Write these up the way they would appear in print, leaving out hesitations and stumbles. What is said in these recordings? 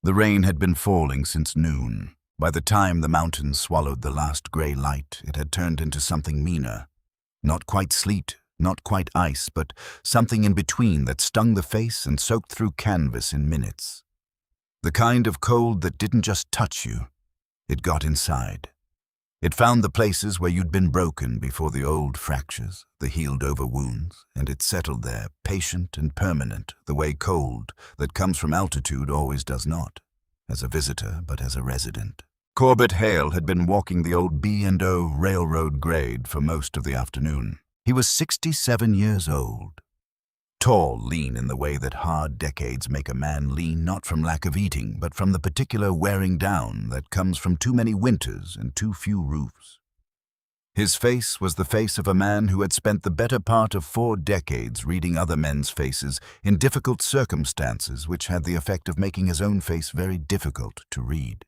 The rain had been falling since noon. By the time the mountains swallowed the last grey light, it had turned into something meaner. Not quite sleet, not quite ice, but something in between that stung the face and soaked through canvas in minutes. The kind of cold that didn't just touch you, it got inside. It found the places where you'd been broken before, the old fractures, the healed-over wounds, and it settled there, patient and permanent, the way cold that comes from altitude always does not, as a visitor but as a resident. Corbett Hale had been walking the old B&O railroad grade for most of the afternoon. He was 67 years old. Tall, lean in the way that hard decades make a man lean, not from lack of eating, but from the particular wearing down that comes from too many winters and too few roofs. His face was the face of a man who had spent the better part of 4 decades reading other men's faces in difficult circumstances, which had the effect of making his own face very difficult to read.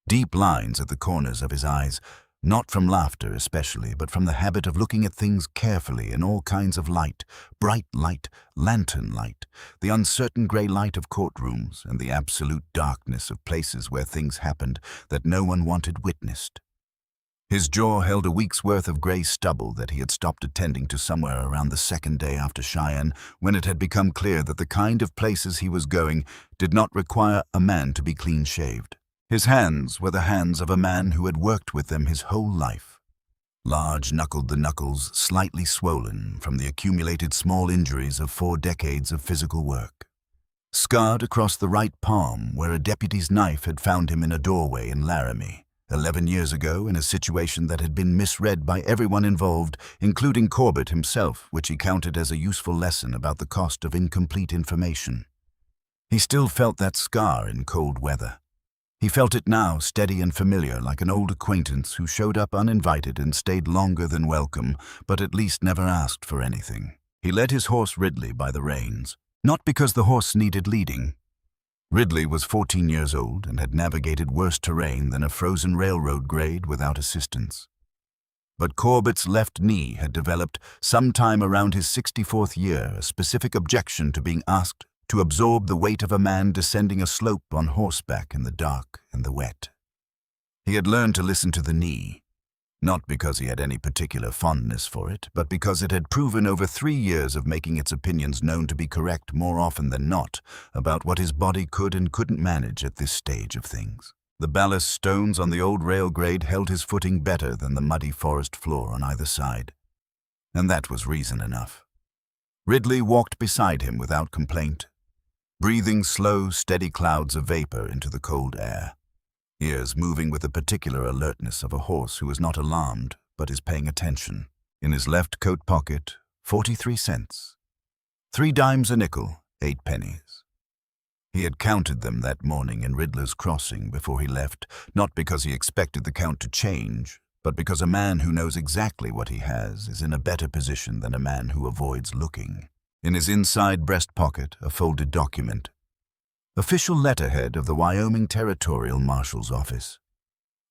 Deep lines at the corners of his eyes, not from laughter especially, but from the habit of looking at things carefully in all kinds of light, bright light, lantern light, the uncertain grey light of courtrooms, and the absolute darkness of places where things happened that no one wanted witnessed. His jaw held a week's worth of grey stubble that he had stopped attending to somewhere around the 2nd day after Cheyenne, when it had become clear that the kind of places he was going did not require a man to be clean-shaved. His hands were the hands of a man who had worked with them his whole life. Large-knuckled, the knuckles slightly swollen from the accumulated small injuries of 4 decades of physical work. Scarred across the right palm, where a deputy's knife had found him in a doorway in Laramie, 11 years ago, in a situation that had been misread by everyone involved, including Corbett himself, which he counted as a useful lesson about the cost of incomplete information. He still felt that scar in cold weather. He felt it now, steady and familiar, like an old acquaintance who showed up uninvited and stayed longer than welcome, but at least never asked for anything. He led his horse Ridley by the reins, not because the horse needed leading. Ridley was 14 years old and had navigated worse terrain than a frozen railroad grade without assistance. But Corbett's left knee had developed, sometime around his 64th year, a specific objection to being asked to absorb the weight of a man descending a slope on horseback in the dark and the wet. He had learned to listen to the knee, not because he had any particular fondness for it, but because it had proven over 3 years of making its opinions known to be correct more often than not about what his body could and couldn't manage at this stage of things. The ballast stones on the old rail grade held his footing better than the muddy forest floor on either side, and that was reason enough. Ridley walked beside him without complaint, breathing slow, steady clouds of vapor into the cold air, ears moving with the particular alertness of a horse who is not alarmed but is paying attention. In his left coat pocket, 43 cents. 3 dimes a nickel, 8 pennies. He had counted them that morning in Riddler's Crossing before he left, not because he expected the count to change, but because a man who knows exactly what he has is in a better position than a man who avoids looking. In his inside breast pocket, a folded document. Official letterhead of the Wyoming Territorial Marshal's Office.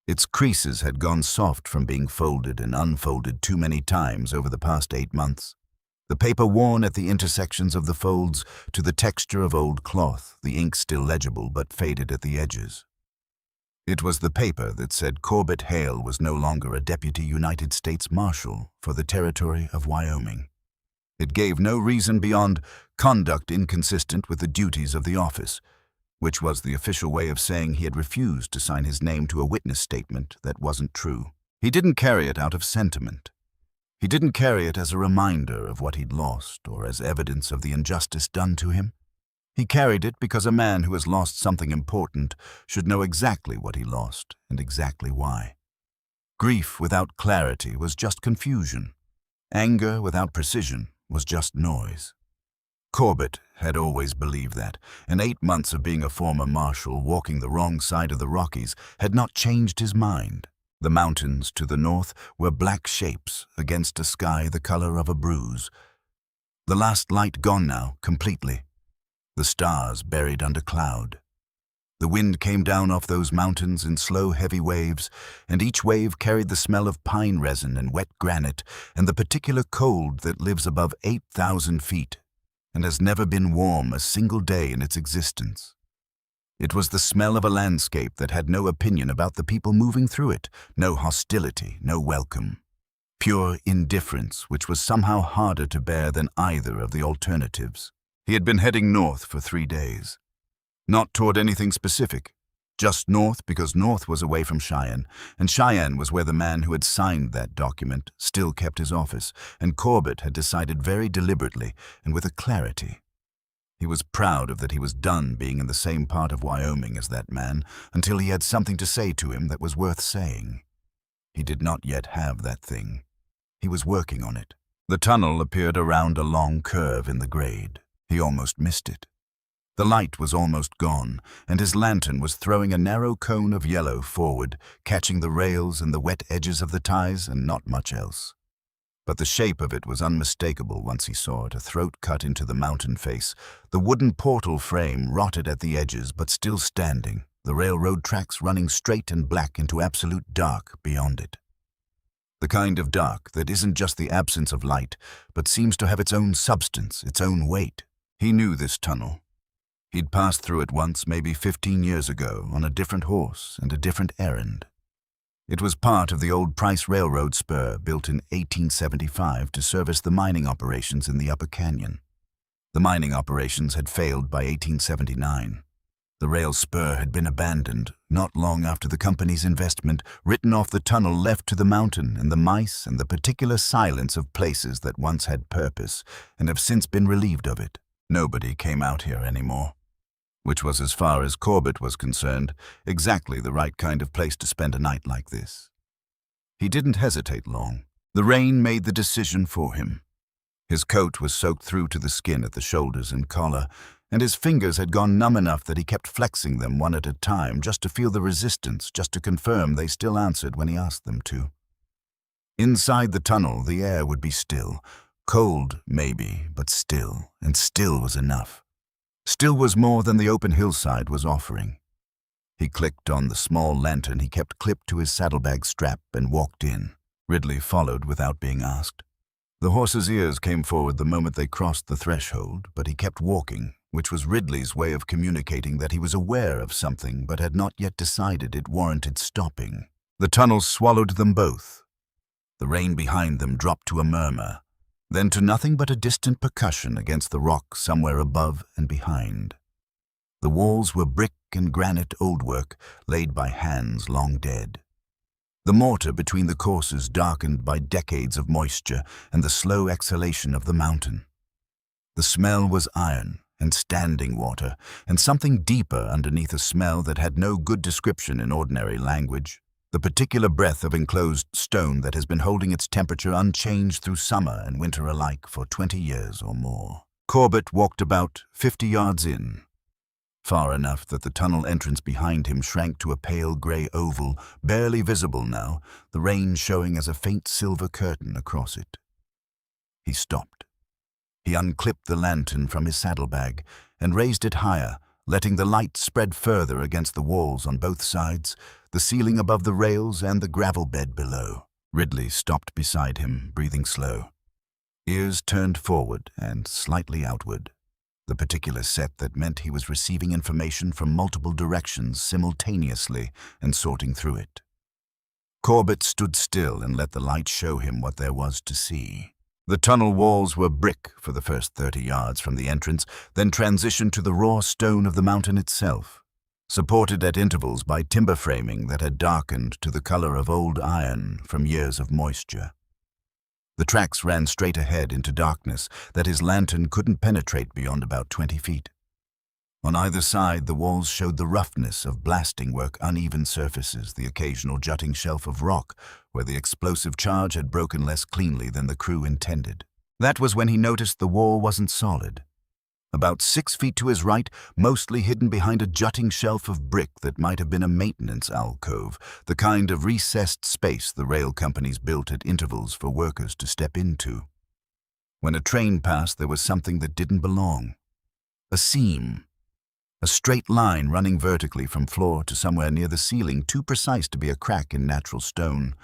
Its creases had gone soft from being folded and unfolded too many times over the past 8 months. The paper worn at the intersections of the folds to the texture of old cloth, the ink still legible but faded at the edges. It was the paper that said Corbett Hale was no longer a Deputy United States Marshal for the Territory of Wyoming. It gave no reason beyond conduct inconsistent with the duties of the office, which was the official way of saying he had refused to sign his name to a witness statement that wasn't true. He didn't carry it out of sentiment. He didn't carry it as a reminder of what he'd lost or as evidence of the injustice done to him. He carried it because a man who has lost something important should know exactly what he lost and exactly why. Grief without clarity was just confusion. Anger without precision was just noise. Corbett had always believed that, and 8 months of being a former marshal walking the wrong side of the Rockies had not changed his mind. The mountains to the north were black shapes against a sky the color of a bruise. The last light gone now, completely. The stars buried under cloud. The wind came down off those mountains in slow, heavy waves, and each wave carried the smell of pine resin and wet granite and the particular cold that lives above 8,000 feet and has never been warm a single day in its existence. It was the smell of a landscape that had no opinion about the people moving through it, no hostility, no welcome. Pure indifference, which was somehow harder to bear than either of the alternatives. He had been heading north for 3 days. Not toward anything specific, just north because north was away from Cheyenne, and Cheyenne was where the man who had signed that document still kept his office, and Corbett had decided very deliberately and with a clarity. He was proud of that he was done being in the same part of Wyoming as that man until he had something to say to him that was worth saying. He did not yet have that thing. He was working on it. The tunnel appeared around a long curve in the grade. He almost missed it. The light was almost gone, and his lantern was throwing a narrow cone of yellow forward, catching the rails and the wet edges of the ties and not much else. But the shape of it was unmistakable once he saw it, a throat cut into the mountain face, the wooden portal frame rotted at the edges but still standing, the railroad tracks running straight and black into absolute dark beyond it. The kind of dark that isn't just the absence of light, but seems to have its own substance, its own weight. He knew this tunnel. He'd passed through it once, maybe 15 years ago, on a different horse and a different errand. It was part of the old Price Railroad spur built in 1875 to service the mining operations in the Upper Canyon. The mining operations had failed by 1879. The rail spur had been abandoned not long after the company's investment, written off the tunnel left to the mountain and the mice and the particular silence of places that once had purpose and have since been relieved of it. Nobody came out here anymore. Which was, as far as Corbett was concerned, exactly the right kind of place to spend a night like this. He didn't hesitate long. The rain made the decision for him. His coat was soaked through to the skin at the shoulders and collar, and his fingers had gone numb enough that he kept flexing them one at a time just to feel the resistance, just to confirm they still answered when he asked them to. Inside the tunnel, the air would be still. Cold, maybe, but still, and still was enough. Still was more than the open hillside was offering. He clicked on the small lantern he kept clipped to his saddlebag strap and walked in. Ridley followed without being asked. The horse's ears came forward the moment they crossed the threshold, but he kept walking, which was Ridley's way of communicating that he was aware of something but had not yet decided it warranted stopping. The tunnel swallowed them both. The rain behind them dropped to a murmur, then to nothing but a distant percussion against the rock somewhere above and behind. The walls were brick and granite oldwork laid by hands long dead. The mortar between the courses darkened by decades of moisture and the slow exhalation of the mountain. The smell was iron and standing water, and something deeper underneath a smell that had no good description in ordinary language. The particular breath of enclosed stone that has been holding its temperature unchanged through summer and winter alike for 20 years or more. Corbett walked about 50 yards in, far enough that the tunnel entrance behind him shrank to a pale gray oval, barely visible now, the rain showing as a faint silver curtain across it. He stopped. He unclipped the lantern from his saddlebag and raised it higher, letting the light spread further against the walls on both sides, the ceiling above the rails and the gravel bed below. Ridley stopped beside him, breathing slow. Ears turned forward and slightly outward, the particular set that meant he was receiving information from multiple directions simultaneously and sorting through it. Corbett stood still and let the light show him what there was to see. The tunnel walls were brick for the first 30 yards from the entrance, then transitioned to the raw stone of the mountain itself, supported at intervals by timber framing that had darkened to the color of old iron from years of moisture. The tracks ran straight ahead into darkness that his lantern couldn't penetrate beyond about 20 feet. On either side, the walls showed the roughness of blasting work, uneven surfaces, the occasional jutting shelf of rock where the explosive charge had broken less cleanly than the crew intended. That was when he noticed the wall wasn't solid. About 6 feet to his right, mostly hidden behind a jutting shelf of brick that might have been a maintenance alcove, the kind of recessed space the rail companies built at intervals for workers to step into. When a train passed, there was something that didn't belong. A seam. A straight line running vertically from floor to somewhere near the ceiling, too precise to be a crack in natural stone,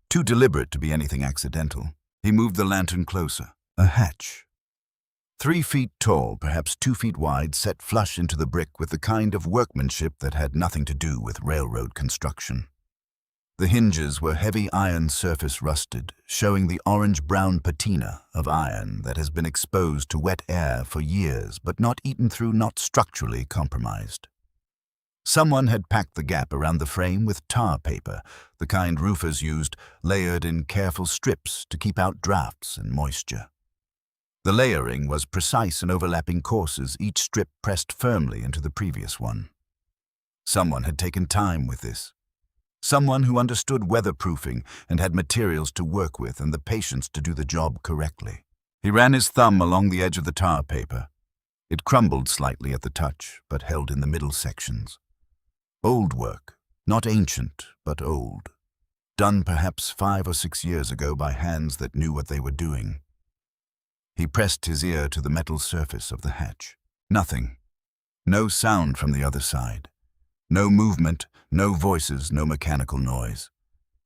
too deliberate to be anything accidental. He moved the lantern closer. A hatch. 3 feet tall, perhaps 2 feet wide, set flush into the brick with the kind of workmanship that had nothing to do with railroad construction. The hinges were heavy iron surface rusted, showing the orange-brown patina of iron that has been exposed to wet air for years but not eaten through, not structurally compromised. Someone had packed the gap around the frame with tar paper, the kind roofers used, layered in careful strips to keep out drafts and moisture. The layering was precise and overlapping courses, each strip pressed firmly into the previous one. Someone had taken time with this. Someone who understood weatherproofing and had materials to work with and the patience to do the job correctly. He ran his thumb along the edge of the tar paper. It crumbled slightly at the touch, but held in the middle sections. Old work, not ancient, but old. Done perhaps 5 or 6 years ago by hands that knew what they were doing. He pressed his ear to the metal surface of the hatch. Nothing. No sound from the other side. No movement, no voices, no mechanical noise.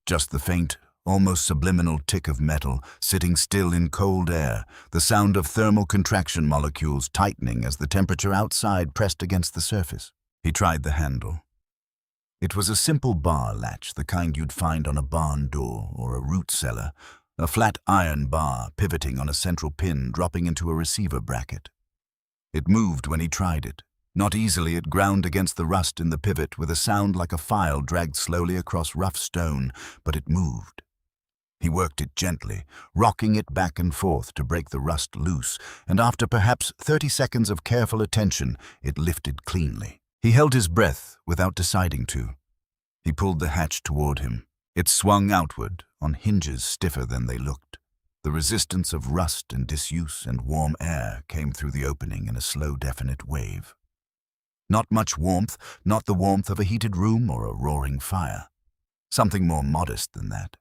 Just the faint, almost subliminal tick of metal sitting still in cold air, the sound of thermal contraction molecules tightening as the temperature outside pressed against the surface. He tried the handle. It was a simple bar latch, the kind you'd find on a barn door or a root cellar, a flat iron bar pivoting on a central pin dropping into a receiver bracket. It moved when he tried it. Not easily, it ground against the rust in the pivot with a sound like a file dragged slowly across rough stone, but it moved. He worked it gently, rocking it back and forth to break the rust loose, and after perhaps 30 seconds of careful attention, it lifted cleanly. He held his breath without deciding to. He pulled the hatch toward him. It swung outward, on hinges stiffer than they looked. The resistance of rust and disuse and warm air came through the opening in a slow, definite wave. Not much warmth, not the warmth of a heated room or a roaring fire. Something more modest than that.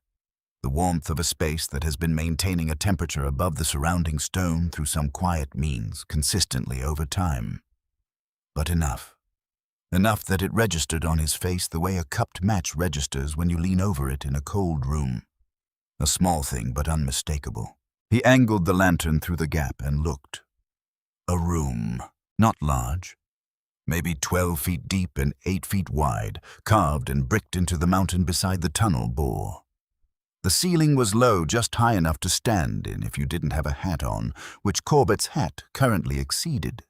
The warmth of a space that has been maintaining a temperature above the surrounding stone through some quiet means consistently over time. But enough. Enough that it registered on his face the way a cupped match registers when you lean over it in a cold room. A small thing, but unmistakable. He angled the lantern through the gap and looked. A room. Not large. Maybe 12 feet deep and 8 feet wide, carved and bricked into the mountain beside the tunnel bore. The ceiling was low, just high enough to stand in if you didn't have a hat on, which Corbett's hat currently exceeded.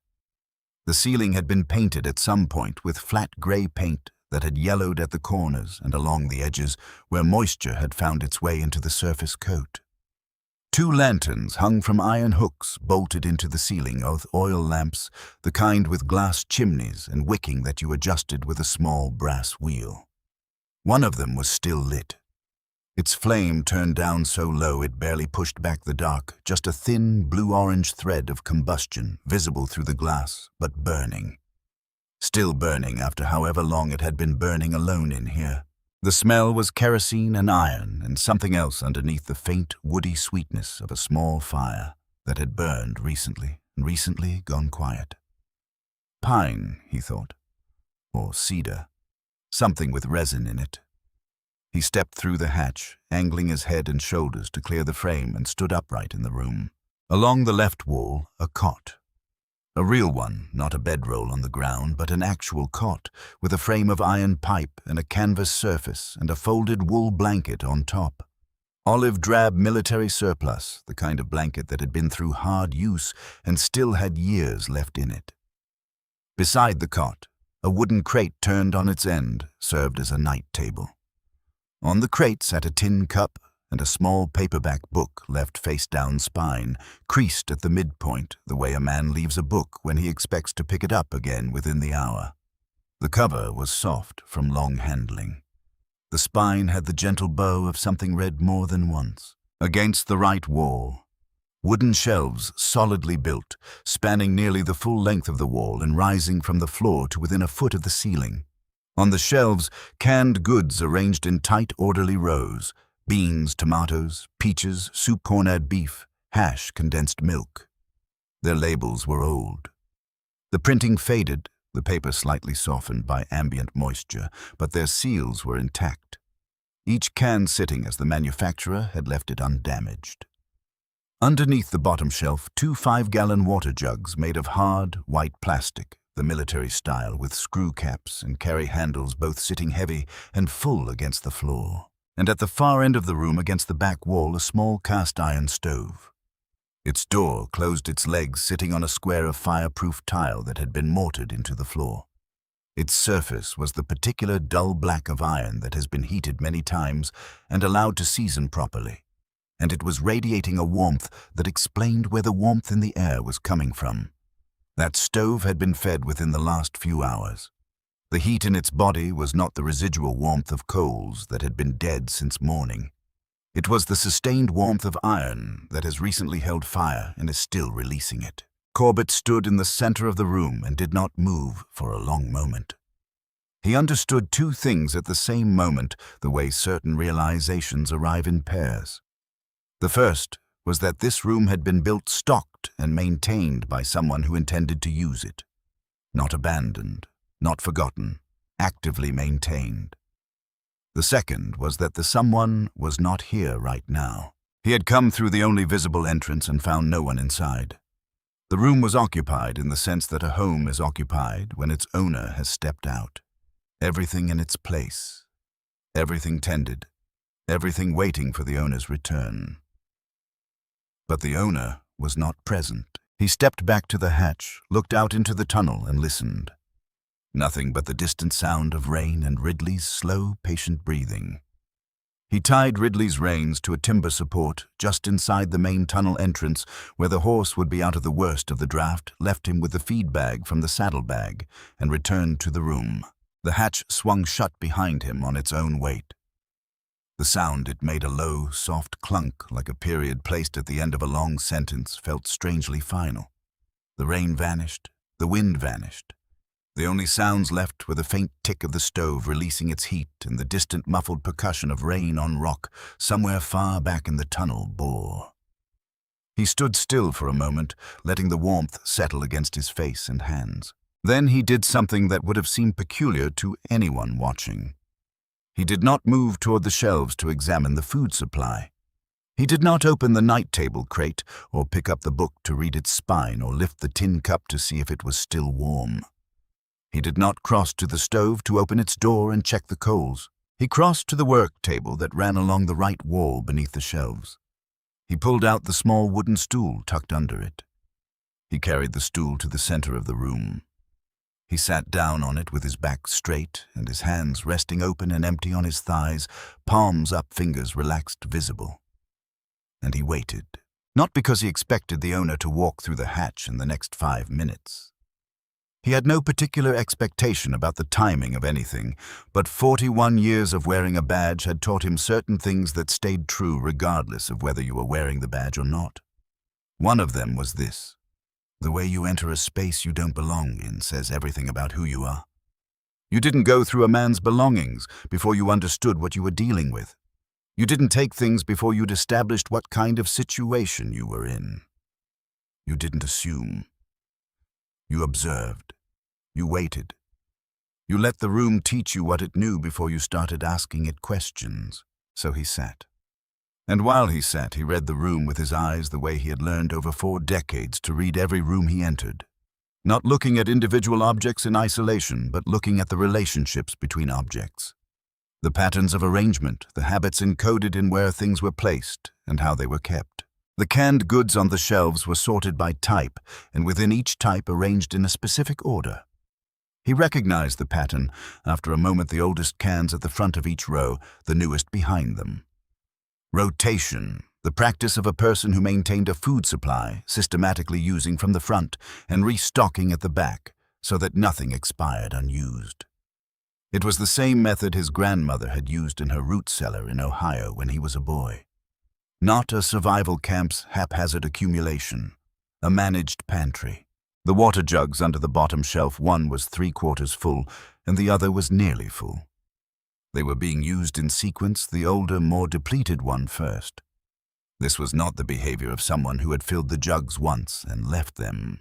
The ceiling had been painted at some point with flat gray paint that had yellowed at the corners and along the edges where moisture had found its way into the surface coat. 2 lanterns hung from iron hooks bolted into the ceiling, oil lamps, the kind with glass chimneys and wicking that you adjusted with a small brass wheel. One of them was still lit. Its flame turned down so low it barely pushed back the dark, just a thin blue-orange thread of combustion visible through the glass, but burning. Still burning after however long it had been burning alone in here. The smell was kerosene and iron and something else underneath the faint, woody sweetness of a small fire that had burned recently and recently gone quiet. Pine, he thought, or cedar, something with resin in it. He stepped through the hatch, angling his head and shoulders to clear the frame, and stood upright in the room. Along the left wall, a cot. A real one, not a bedroll on the ground, but an actual cot, with a frame of iron pipe and a canvas surface and a folded wool blanket on top. Olive-drab military surplus, the kind of blanket that had been through hard use and still had years left in it. Beside the cot, a wooden crate turned on its end served as a night table. On the crate sat a tin cup and a small paperback book left face-down spine, creased at the midpoint, the way a man leaves a book when he expects to pick it up again within the hour. The cover was soft from long handling. The spine had the gentle bow of something read more than once. Against the right wall, wooden shelves solidly built, spanning nearly the full length of the wall and rising from the floor to within a foot of the ceiling. On the shelves, canned goods arranged in tight, orderly rows. Beans, tomatoes, peaches, soup corned beef, hash, condensed milk. Their labels were old. The printing faded, the paper slightly softened by ambient moisture, but their seals were intact. Each can sitting as the manufacturer had left it undamaged. Underneath the bottom shelf, 2 5-gallon water jugs made of hard, white plastic, the military style, with screw caps and carry handles, both sitting heavy and full against the floor. And at the far end of the room, against the back wall, a small cast-iron stove. Its door closed its legs, sitting on a square of fireproof tile that had been mortared into the floor. Its surface was the particular dull black of iron that has been heated many times and allowed to season properly, and it was radiating a warmth that explained where the warmth in the air was coming from. That stove had been fed within the last few hours. The heat in its body was not the residual warmth of coals that had been dead since morning. It was the sustained warmth of iron that has recently held fire and is still releasing it. Corbett stood in the center of the room and did not move for a long moment. He understood 2 things at the same moment, the way certain realizations arrive in pairs. The first was that this room had been built, stocked, and maintained by someone who intended to use it. Not abandoned, not forgotten, actively maintained. The second was that the someone was not here right now. He had come through the only visible entrance and found no one inside. The room was occupied in the sense that a home is occupied when its owner has stepped out. Everything in its place. Everything tended. Everything waiting for the owner's return. But the owner was not present. He stepped back to the hatch, looked out into the tunnel, and listened. Nothing but the distant sound of rain and Ridley's slow, patient breathing. He tied Ridley's reins to a timber support just inside the main tunnel entrance, where the horse would be out of the worst of the draft, left him with the feed bag from the saddlebag, and returned to the room. The hatch swung shut behind him on its own weight. The sound it made, a low, soft clunk like a period placed at the end of a long sentence, felt strangely final. The rain vanished. The wind vanished. The only sounds left were the faint tick of the stove releasing its heat and the distant muffled percussion of rain on rock somewhere far back in the tunnel bore. He stood still for a moment, letting the warmth settle against his face and hands. Then he did something that would have seemed peculiar to anyone watching. He did not move toward the shelves to examine the food supply. He did not open the night table crate or pick up the book to read its spine or lift the tin cup to see if it was still warm. He did not cross to the stove to open its door and check the coals. He crossed to the work table that ran along the right wall beneath the shelves. He pulled out the small wooden stool tucked under it. He carried the stool to the center of the room. He sat down on it with his back straight and his hands resting open and empty on his thighs, palms up, fingers relaxed, visible. And he waited, not because he expected the owner to walk through the hatch in the next 5 minutes. He had no particular expectation about the timing of anything, but 41 years of wearing a badge had taught him certain things that stayed true regardless of whether you were wearing the badge or not. One of them was this: the way you enter a space you don't belong in says everything about who you are. You didn't go through a man's belongings before you understood what you were dealing with. You didn't take things before you'd established what kind of situation you were in. You didn't assume. You observed. You waited. You let the room teach you what it knew before you started asking it questions. So he sat. And while he sat, he read the room with his eyes the way he had learned over 4 decades to read every room he entered. Not looking at individual objects in isolation, but looking at the relationships between objects. The patterns of arrangement, the habits encoded in where things were placed and how they were kept. The canned goods on the shelves were sorted by type, and within each type arranged in a specific order. He recognized the pattern, after a moment, the oldest cans at the front of each row, the newest behind them. Rotation, the practice of a person who maintained a food supply, systematically using from the front and restocking at the back, so that nothing expired unused. It was the same method his grandmother had used in her root cellar in Ohio when he was a boy. Not a survival camp's haphazard accumulation, a managed pantry. The water jugs under the bottom shelf, one was 3/4 full and the other was nearly full. They were being used in sequence, the older, more depleted one first. This was not the behavior of someone who had filled the jugs once and left them.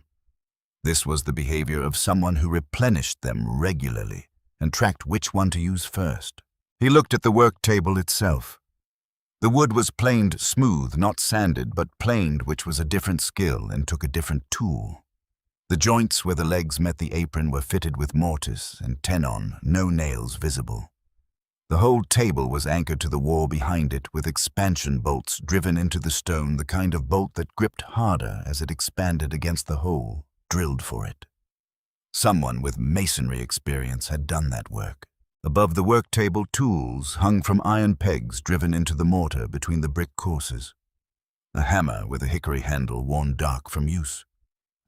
This was the behavior of someone who replenished them regularly and tracked which one to use first. He looked at the work table itself. The wood was planed smooth, not sanded, but planed, which was a different skill and took a different tool. The joints where the legs met the apron were fitted with mortise and tenon, no nails visible. The whole table was anchored to the wall behind it with expansion bolts driven into the stone, the kind of bolt that gripped harder as it expanded against the hole drilled for it. Someone with masonry experience had done that work. Above the work table, tools hung from iron pegs driven into the mortar between the brick courses. A hammer with a hickory handle worn dark from use.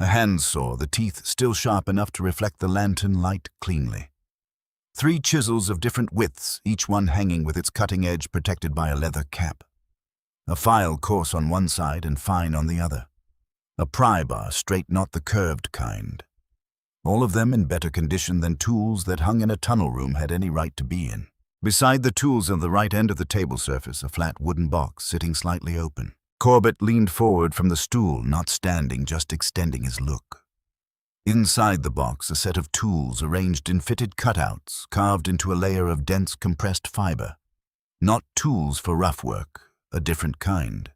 A handsaw, the teeth still sharp enough to reflect the lantern light cleanly. 3 chisels of different widths, each one hanging with its cutting edge protected by a leather cap. A file coarse on one side and fine on the other. A pry bar, straight, not the curved kind. All of them in better condition than tools that hung in a tunnel room had any right to be in. Beside the tools on the right end of the table surface, a flat wooden box sitting slightly open. Corbett leaned forward from the stool, not standing, just extending his look. Inside the box, a set of tools arranged in fitted cutouts, carved into a layer of dense compressed fiber. Not tools for rough work, a different kind.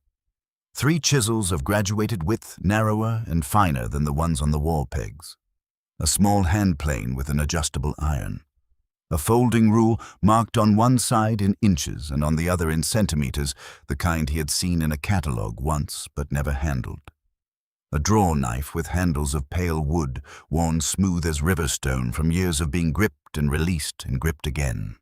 3 chisels of graduated width, narrower and finer than the ones on the wall pegs. A small hand plane with an adjustable iron. A folding rule marked on one side in inches and on the other in centimeters, the kind he had seen in a catalogue once but never handled. A draw knife with handles of pale wood, worn smooth as river stone from years of being gripped and released and gripped again.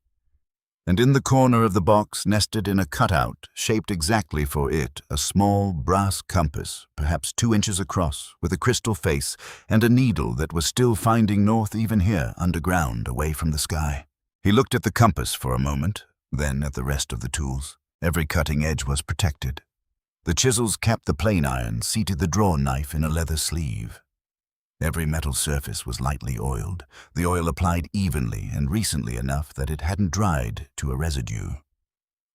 And in the corner of the box, nested in a cutout, shaped exactly for it, a small brass compass, perhaps 2 inches across, with a crystal face and a needle that was still finding north even here, underground, away from the sky. He looked at the compass for a moment, then at the rest of the tools. Every cutting edge was protected. The chisels capped the plane iron, seated the draw knife in a leather sleeve. Every metal surface was lightly oiled, the oil applied evenly and recently enough that it hadn't dried to a residue.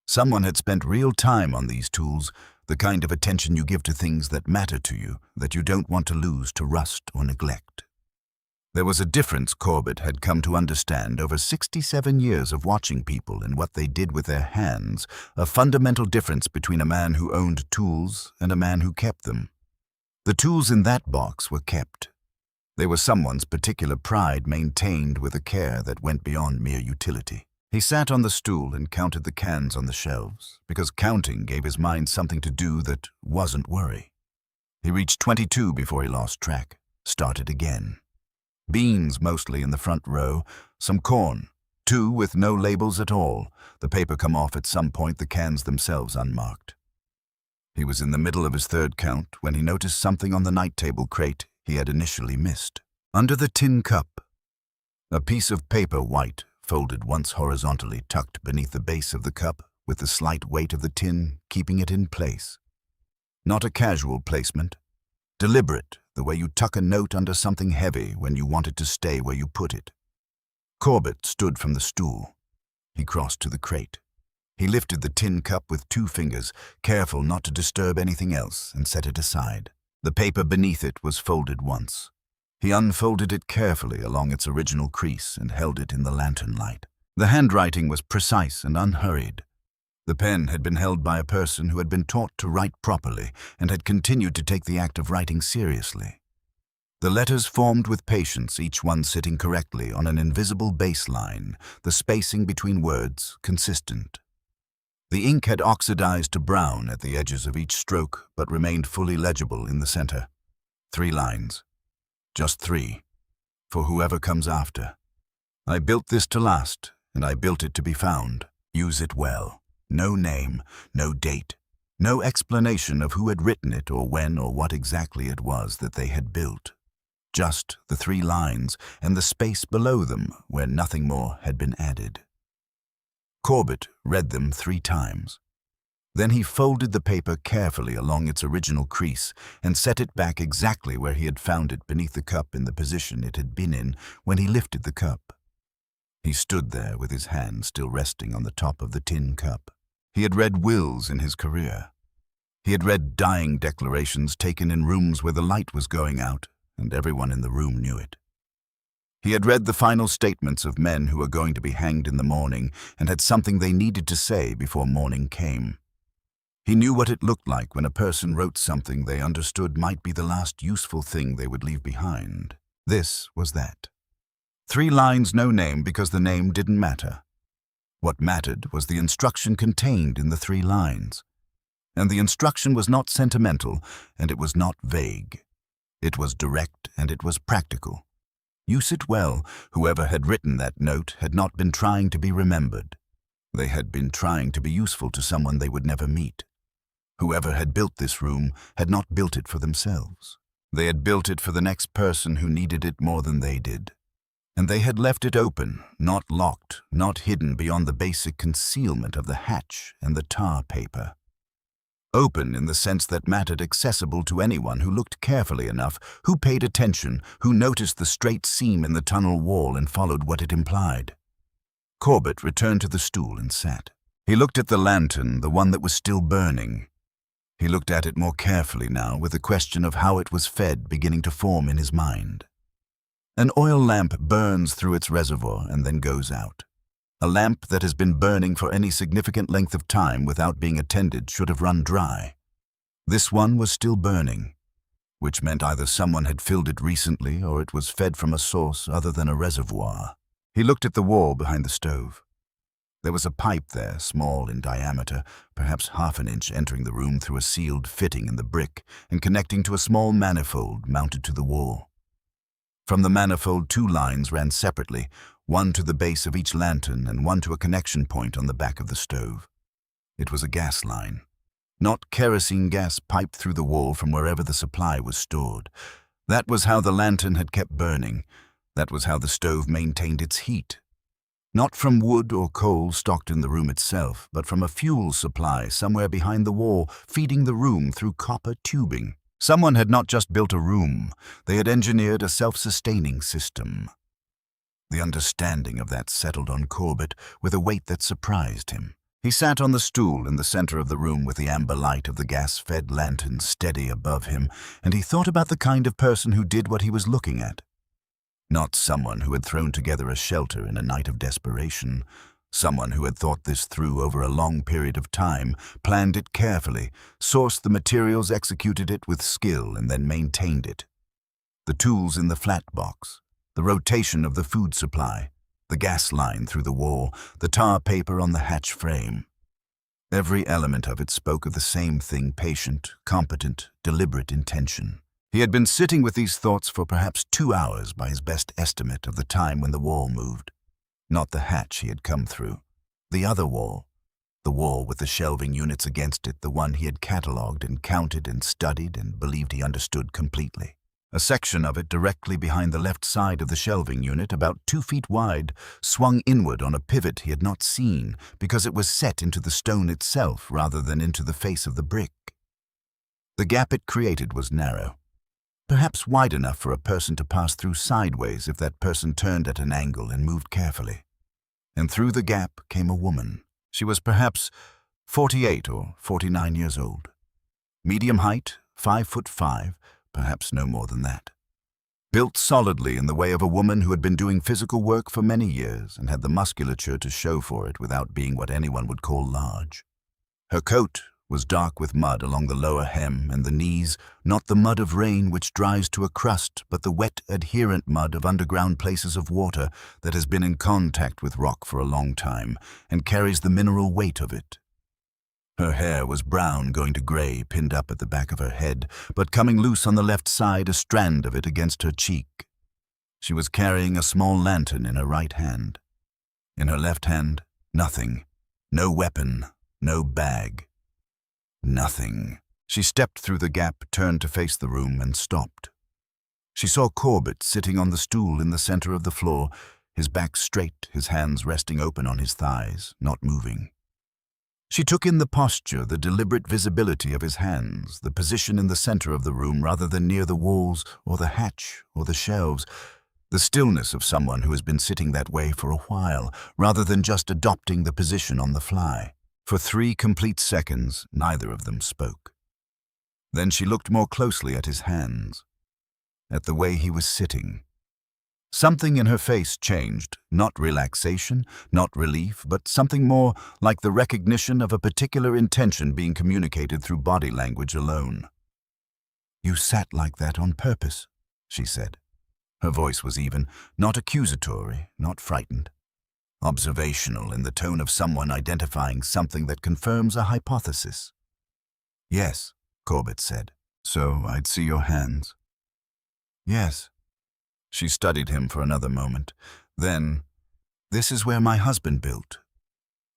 Someone had spent real time on these tools, the kind of attention you give to things that matter to you, that you don't want to lose to rust or neglect. There was a difference Corbett had come to understand over 67 years of watching people and what they did with their hands, a fundamental difference between a man who owned tools and a man who kept them. The tools in that box were kept. They were someone's particular pride, maintained with a care that went beyond mere utility. He sat on the stool and counted the cans on the shelves, because counting gave his mind something to do that wasn't worry. He reached 22 before he lost track, started again. Beans mostly in the front row, some corn, 2 with no labels at all, the paper come off at some point, the cans themselves unmarked. He was in the middle of his 3rd count when he noticed something on the night table crate he had initially missed. Under the tin cup, a piece of paper, white, folded once horizontally, tucked beneath the base of the cup, with the slight weight of the tin keeping it in place. Not a casual placement. Deliberate, the way you tuck a note under something heavy when you want it to stay where you put it. Corbett stood from the stool. He crossed to the crate. He lifted the tin cup with 2 fingers, careful not to disturb anything else, and set it aside. The paper beneath it was folded once. He unfolded it carefully along its original crease and held it in the lantern light. The handwriting was precise and unhurried. The pen had been held by a person who had been taught to write properly and had continued to take the act of writing seriously. The letters formed with patience, each one sitting correctly on an invisible baseline, the spacing between words consistent. The ink had oxidized to brown at the edges of each stroke, but remained fully legible in the center. 3 lines. Just 3. For whoever comes after. I built this to last, and I built it to be found. Use it well. No name, no date, no explanation of who had written it or when or what exactly it was that they had built. Just the 3 lines and the space below them where nothing more had been added. Corbett read them 3 times. Then he folded the paper carefully along its original crease and set it back exactly where he had found it beneath the cup in the position it had been in when he lifted the cup. He stood there with his hand still resting on the top of the tin cup. He had read wills in his career. He had read dying declarations taken in rooms where the light was going out, and everyone in the room knew it. He had read the final statements of men who were going to be hanged in the morning and had something they needed to say before morning came. He knew what it looked like when a person wrote something they understood might be the last useful thing they would leave behind. This was that. 3 lines, no name, because the name didn't matter. What mattered was the instruction contained in the 3 lines. And the instruction was not sentimental, and it was not vague. It was direct, and it was practical. Use it well. Whoever had written that note had not been trying to be remembered. They had been trying to be useful to someone they would never meet. Whoever had built this room had not built it for themselves. They had built it for the next person who needed it more than they did. And they had left it open, not locked, not hidden beyond the basic concealment of the hatch and the tar paper. Open in the sense that mattered, accessible to anyone who looked carefully enough, who paid attention, who noticed the straight seam in the tunnel wall and followed what it implied. Corbett returned to the stool and sat. He looked at the lantern, the one that was still burning. He looked at it more carefully now, with the question of how it was fed beginning to form in his mind. An oil lamp burns through its reservoir and then goes out. A lamp that has been burning for any significant length of time without being attended should have run dry. This one was still burning, which meant either someone had filled it recently or it was fed from a source other than a reservoir. He looked at the wall behind the stove. There was a pipe there, small in diameter, perhaps half an inch, entering the room through a sealed fitting in the brick and connecting to a small manifold mounted to the wall. From the manifold, 2 lines ran separately, one to the base of each lantern and one to a connection point on the back of the stove. It was a gas line. Not kerosene gas piped through the wall from wherever the supply was stored. That was how the lantern had kept burning. That was how the stove maintained its heat. Not from wood or coal stocked in the room itself, but from a fuel supply somewhere behind the wall, feeding the room through copper tubing. Someone had not just built a room, they had engineered a self-sustaining system. The understanding of that settled on Corbett with a weight that surprised him. He sat on the stool in the center of the room with the amber light of the gas-fed lantern steady above him, and he thought about the kind of person who did what he was looking at. Not someone who had thrown together a shelter in a night of desperation. Someone who had thought this through over a long period of time, planned it carefully, sourced the materials, executed it with skill, and then maintained it. The tools in the flat box, the rotation of the food supply, the gas line through the wall, the tar paper on the hatch frame. Every element of it spoke of the same thing: patient, competent, deliberate intention. He had been sitting with these thoughts for perhaps 2 hours by his best estimate of the time when the wall moved. Not the hatch he had come through. The other wall. The wall with the shelving units against it, the one he had catalogued and counted and studied and believed he understood completely. A section of it directly behind the left side of the shelving unit, about 2 feet wide, swung inward on a pivot he had not seen because it was set into the stone itself rather than into the face of the brick. The gap it created was narrow, perhaps wide enough for a person to pass through sideways if that person turned at an angle and moved carefully. And through the gap came a woman. She was perhaps 48 or 49 years old. Medium height, 5'5", perhaps no more than that. Built solidly in the way of a woman who had been doing physical work for many years and had the musculature to show for it without being what anyone would call large. Her coat was dark with mud along the lower hem and the knees, not the mud of rain which dries to a crust, but the wet, adherent mud of underground places of water that has been in contact with rock for a long time and carries the mineral weight of it. Her hair was brown going to gray, pinned up at the back of her head, but coming loose on the left side, a strand of it against her cheek. She was carrying a small lantern in her right hand. In her left hand, nothing. No weapon, no bag. Nothing. She stepped through the gap, turned to face the room, and stopped. She saw Corbett sitting on the stool in the center of the floor, his back straight, his hands resting open on his thighs, not moving. She took in the posture, the deliberate visibility of his hands, the position in the center of the room rather than near the walls or the hatch or the shelves, the stillness of someone who has been sitting that way for a while, rather than just adopting the position on the fly. For 3 complete seconds, neither of them spoke. Then she looked more closely at his hands, at the way he was sitting. Something in her face changed, not relaxation, not relief, but something more like the recognition of a particular intention being communicated through body language alone. "You sat like that on purpose," she said. Her voice was even, not accusatory, not frightened. Observational, in the tone of someone identifying something that confirms a hypothesis. "Yes," Corbett said. "So I'd see your hands." "Yes." She studied him for another moment. Then, "This is where my husband built."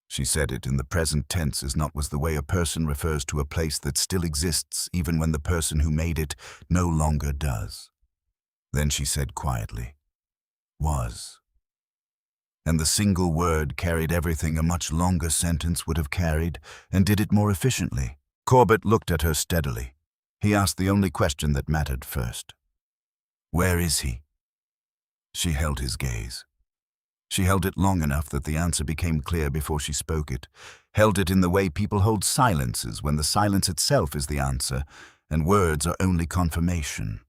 She said it in the present tense as not was the way a person refers to a place that still exists even when the person who made it no longer does. Then she said quietly, "Was." And the single word carried everything a much longer sentence would have carried, and did it more efficiently. Corbett looked at her steadily. He asked the only question that mattered first. "Where is he?" She held his gaze. She held it long enough that the answer became clear before she spoke it, held it in the way people hold silences when the silence itself is the answer, and words are only confirmation.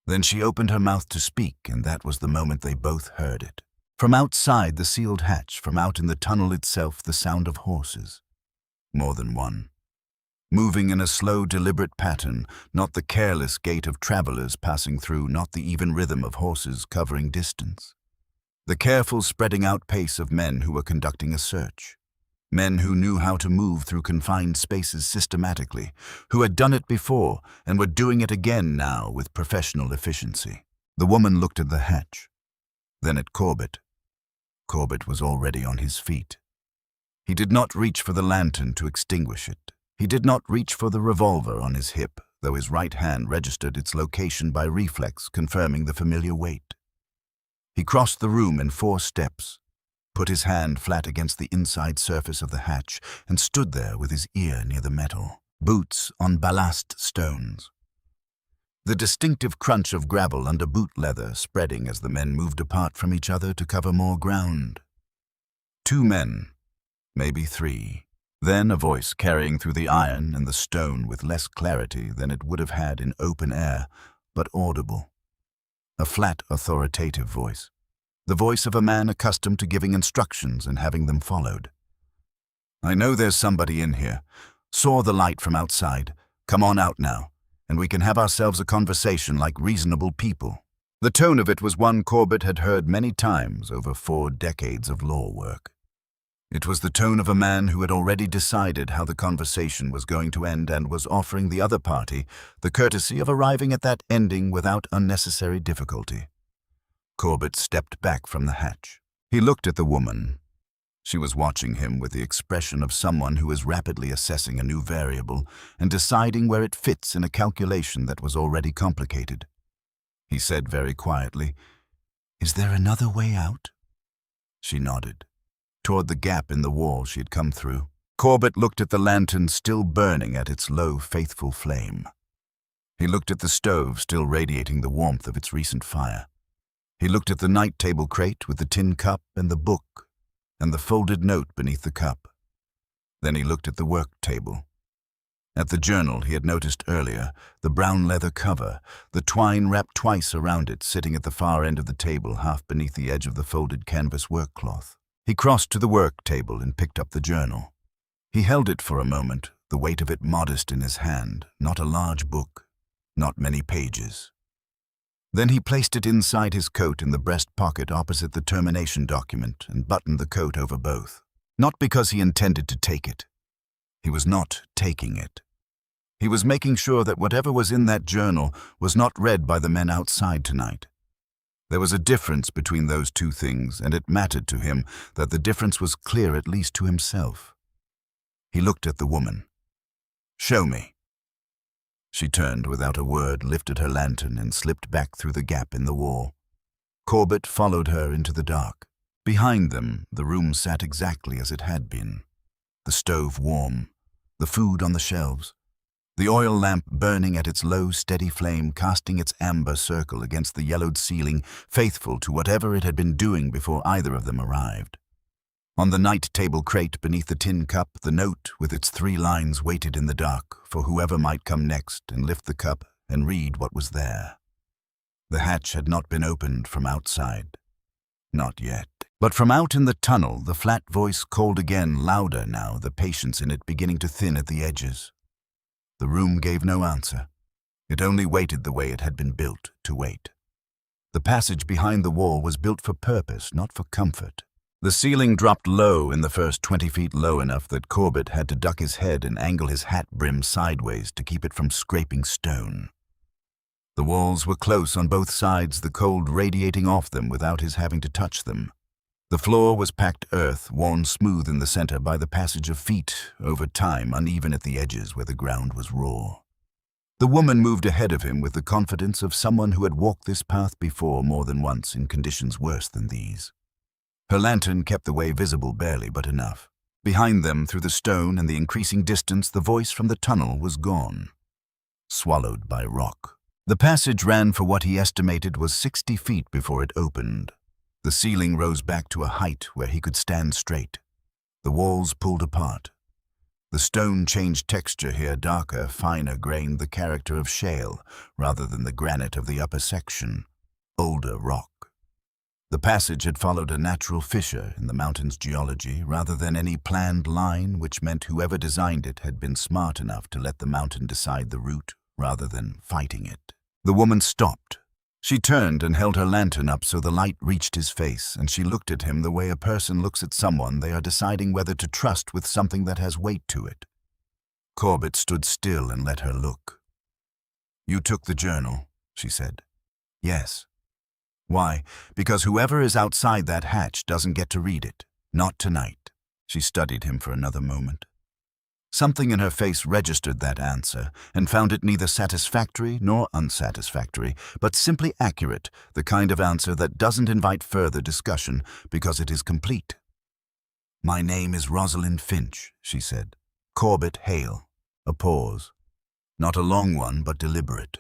Then she opened her mouth to speak, and that was the moment they both heard it. From outside the sealed hatch, from out in the tunnel itself, the sound of horses. More than one. Moving in a slow, deliberate pattern, not the careless gait of travelers passing through, not the even rhythm of horses covering distance. The careful spreading out pace of men who were conducting a search. Men who knew how to move through confined spaces systematically, who had done it before and were doing it again now with professional efficiency. The woman looked at the hatch, then at Corbett. Corbett was already on his feet. He did not reach for the lantern to extinguish it. He did not reach for the revolver on his hip, though his right hand registered its location by reflex, confirming the familiar weight. He crossed the room in 4 steps, put his hand flat against the inside surface of the hatch, and stood there with his ear near the metal, boots on ballast stones. The distinctive crunch of gravel under boot leather spreading as the men moved apart from each other to cover more ground. 2 men, maybe 3. Then a voice carrying through the iron and the stone with less clarity than it would have had in open air, but audible. A flat, authoritative voice. The voice of a man accustomed to giving instructions and having them followed. "I know there's somebody in here. Saw the light from outside. Come on out now, and we can have ourselves a conversation like reasonable people." The tone of it was one Corbett had heard many times over 4 decades of law work. It was the tone of a man who had already decided how the conversation was going to end and was offering the other party the courtesy of arriving at that ending without unnecessary difficulty. Corbett stepped back from the hatch. He looked at the woman. She was watching him with the expression of someone who is rapidly assessing a new variable and deciding where it fits in a calculation that was already complicated. He said very quietly, "Is there another way out?" She nodded. Toward the gap in the wall she had come through. Corbett looked at the lantern still burning at its low, faithful flame. He looked at the stove still radiating the warmth of its recent fire. He looked at the night table crate with the tin cup and the book, and the folded note beneath the cup. Then he looked at the work table. At the journal he had noticed earlier, the brown leather cover, the twine wrapped twice around it, sitting at the far end of the table, half beneath the edge of the folded canvas work cloth. He crossed to the work table and picked up the journal. He held it for a moment, the weight of it modest in his hand, not a large book, not many pages. Then he placed it inside his coat in the breast pocket opposite the termination document and buttoned the coat over both. Not because he intended to take it. He was not taking it. He was making sure that whatever was in that journal was not read by the men outside tonight. There was a difference between those 2 things, and it mattered to him that the difference was clear at least to himself. He looked at the woman. "Show me." She turned without a word, lifted her lantern, and slipped back through the gap in the wall. Corbett followed her into the dark. Behind them, the room sat exactly as it had been. The stove warm, the food on the shelves, the oil lamp burning at its low, steady flame, casting its amber circle against the yellowed ceiling, faithful to whatever it had been doing before either of them arrived. On the night table crate beneath the tin cup, the note with its 3 lines waited in the dark for whoever might come next and lift the cup and read what was there. The hatch had not been opened from outside. Not yet. But from out in the tunnel, the flat voice called again, louder now, the patience in it beginning to thin at the edges. The room gave no answer. It only waited the way it had been built to wait. The passage behind the wall was built for purpose, not for comfort. The ceiling dropped low in the first 20 feet, low enough that Corbett had to duck his head and angle his hat brim sideways to keep it from scraping stone. The walls were close on both sides, the cold radiating off them without his having to touch them. The floor was packed earth, worn smooth in the center by the passage of feet, over time uneven at the edges where the ground was raw. The woman moved ahead of him with the confidence of someone who had walked this path before more than once in conditions worse than these. Her lantern kept the way visible barely, but enough. Behind them, through the stone and the increasing distance, the voice from the tunnel was gone, swallowed by rock. The passage ran for what he estimated was 60 feet before it opened. The ceiling rose back to a height where he could stand straight. The walls pulled apart. The stone changed texture here, darker, finer grained, the character of shale, rather than the granite of the upper section, older rock. The passage had followed a natural fissure in the mountain's geology, rather than any planned line, which meant whoever designed it had been smart enough to let the mountain decide the route, rather than fighting it. The woman stopped. She turned and held her lantern up so the light reached his face, and she looked at him the way a person looks at someone they are deciding whether to trust with something that has weight to it. Corbett stood still and let her look. "You took the journal," she said. "Yes." "Why?" "Because whoever is outside that hatch doesn't get to read it. Not tonight." She studied him for another moment. Something in her face registered that answer and found it neither satisfactory nor unsatisfactory, but simply accurate, the kind of answer that doesn't invite further discussion because it is complete. "My name is Rosalind Finch," she said. "Corbett Hale." A pause. Not a long one, but deliberate.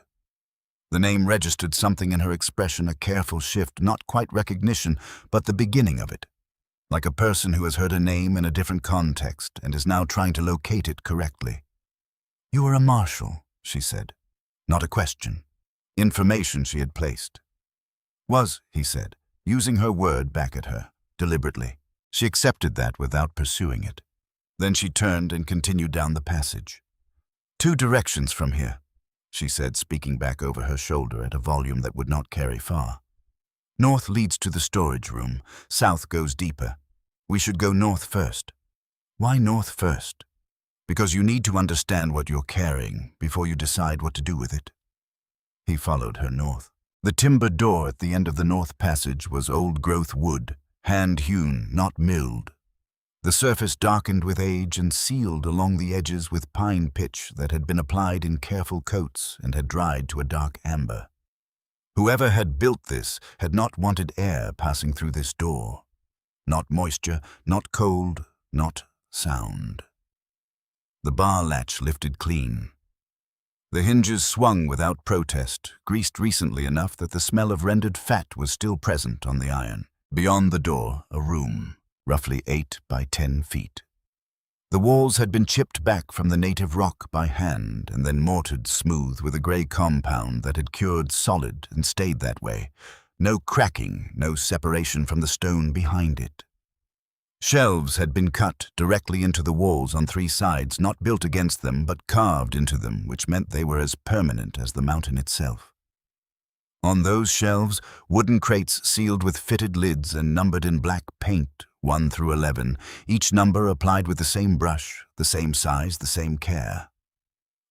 The name registered something in her expression, a careful shift, not quite recognition, but the beginning of it. Like a person who has heard a name in a different context and is now trying to locate it correctly. "You are a marshal," she said. Not a question. Information she had placed. "Was," he said, using her word back at her, deliberately. She accepted that without pursuing it. Then she turned and continued down the passage. "2 directions from here," she said, speaking back over her shoulder at a volume that would not carry far. "North leads to the storage room. South goes deeper. We should go north first." "Why north first?" "Because you need to understand what you're carrying before you decide what to do with it." He followed her north. The timber door at the end of the north passage was old-growth wood, hand-hewn, not milled. The surface darkened with age and sealed along the edges with pine pitch that had been applied in careful coats and had dried to a dark amber. Whoever had built this had not wanted air passing through this door. Not moisture, not cold, not sound. The bar latch lifted clean. The hinges swung without protest, greased recently enough that the smell of rendered fat was still present on the iron. Beyond the door, a room, roughly 8 by 10 feet. The walls had been chipped back from the native rock by hand and then mortared smooth with a gray compound that had cured solid and stayed that way. No cracking, no separation from the stone behind it. Shelves had been cut directly into the walls on 3 sides, not built against them, but carved into them, which meant they were as permanent as the mountain itself. On those shelves, wooden crates sealed with fitted lids and numbered in black paint, 1 through 11, each number applied with the same brush, the same size, the same care.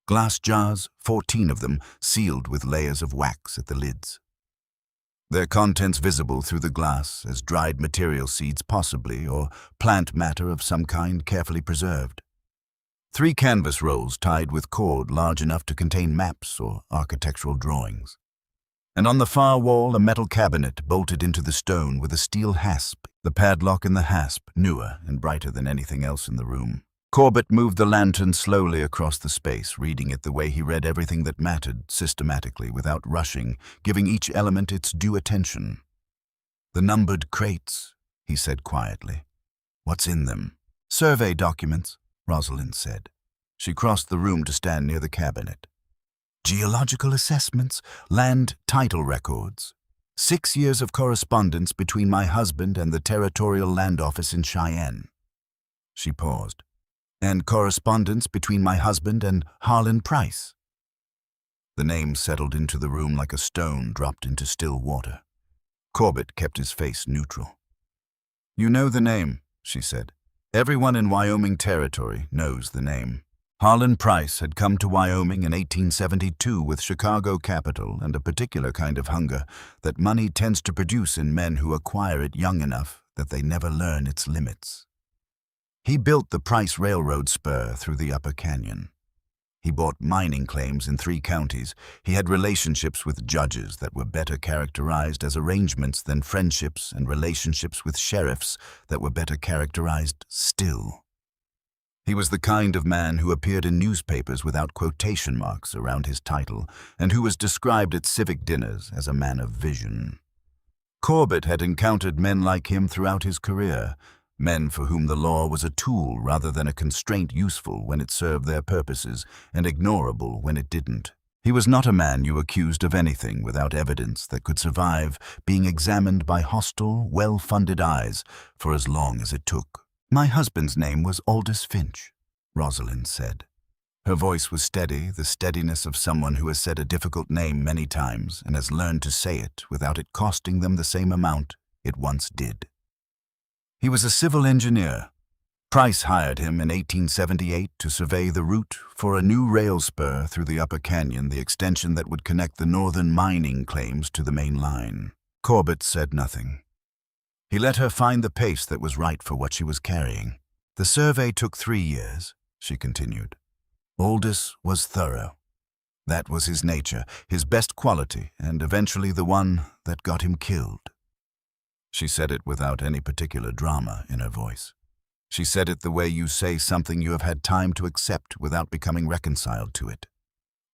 Glass jars, 14 of them, sealed with layers of wax at the lids. Their contents visible through the glass as dried material seeds possibly, or plant matter of some kind carefully preserved. 3 canvas rolls tied with cord large enough to contain maps or architectural drawings. And on the far wall a metal cabinet bolted into the stone with a steel hasp, the padlock in the hasp newer and brighter than anything else in the room. Corbett moved the lantern slowly across the space, reading it the way he read everything that mattered, systematically, without rushing, giving each element its due attention. "The numbered crates," he said quietly. "What's in them?" "Survey documents," Rosalind said. She crossed the room to stand near the cabinet. Geological assessments, land title records. 6 years of correspondence between my husband and the Territorial Land Office in Cheyenne. She paused. And correspondence between my husband and Harlan Price. The name settled into the room like a stone dropped into still water. Corbett kept his face neutral. You know the name, she said. Everyone in Wyoming Territory knows the name. Harlan Price had come to Wyoming in 1872 with Chicago capital and a particular kind of hunger that money tends to produce in men who acquire it young enough that they never learn its limits. He built the Price Railroad spur through the Upper Canyon. He bought mining claims in 3 counties. He had relationships with judges that were better characterized as arrangements than friendships, and relationships with sheriffs that were better characterized still. He was the kind of man who appeared in newspapers without quotation marks around his title, and who was described at civic dinners as a man of vision. Corbett had encountered men like him throughout his career, men for whom the law was a tool rather than a constraint, useful when it served their purposes and ignorable when it didn't. He was not a man you accused of anything without evidence that could survive being examined by hostile, well-funded eyes for as long as it took. My husband's name was Aldous Finch, Rosalind said. Her voice was steady, the steadiness of someone who has said a difficult name many times and has learned to say it without it costing them the same amount it once did. He was a civil engineer. Price hired him in 1878 to survey the route for a new rail spur through the Upper Canyon, the extension that would connect the northern mining claims to the main line. Corbett said nothing. He let her find the pace that was right for what she was carrying. The survey took 3 years, she continued. Aldous was thorough. That was his nature, his best quality, and eventually the one that got him killed. She said it without any particular drama in her voice. She said it the way you say something you have had time to accept without becoming reconciled to it.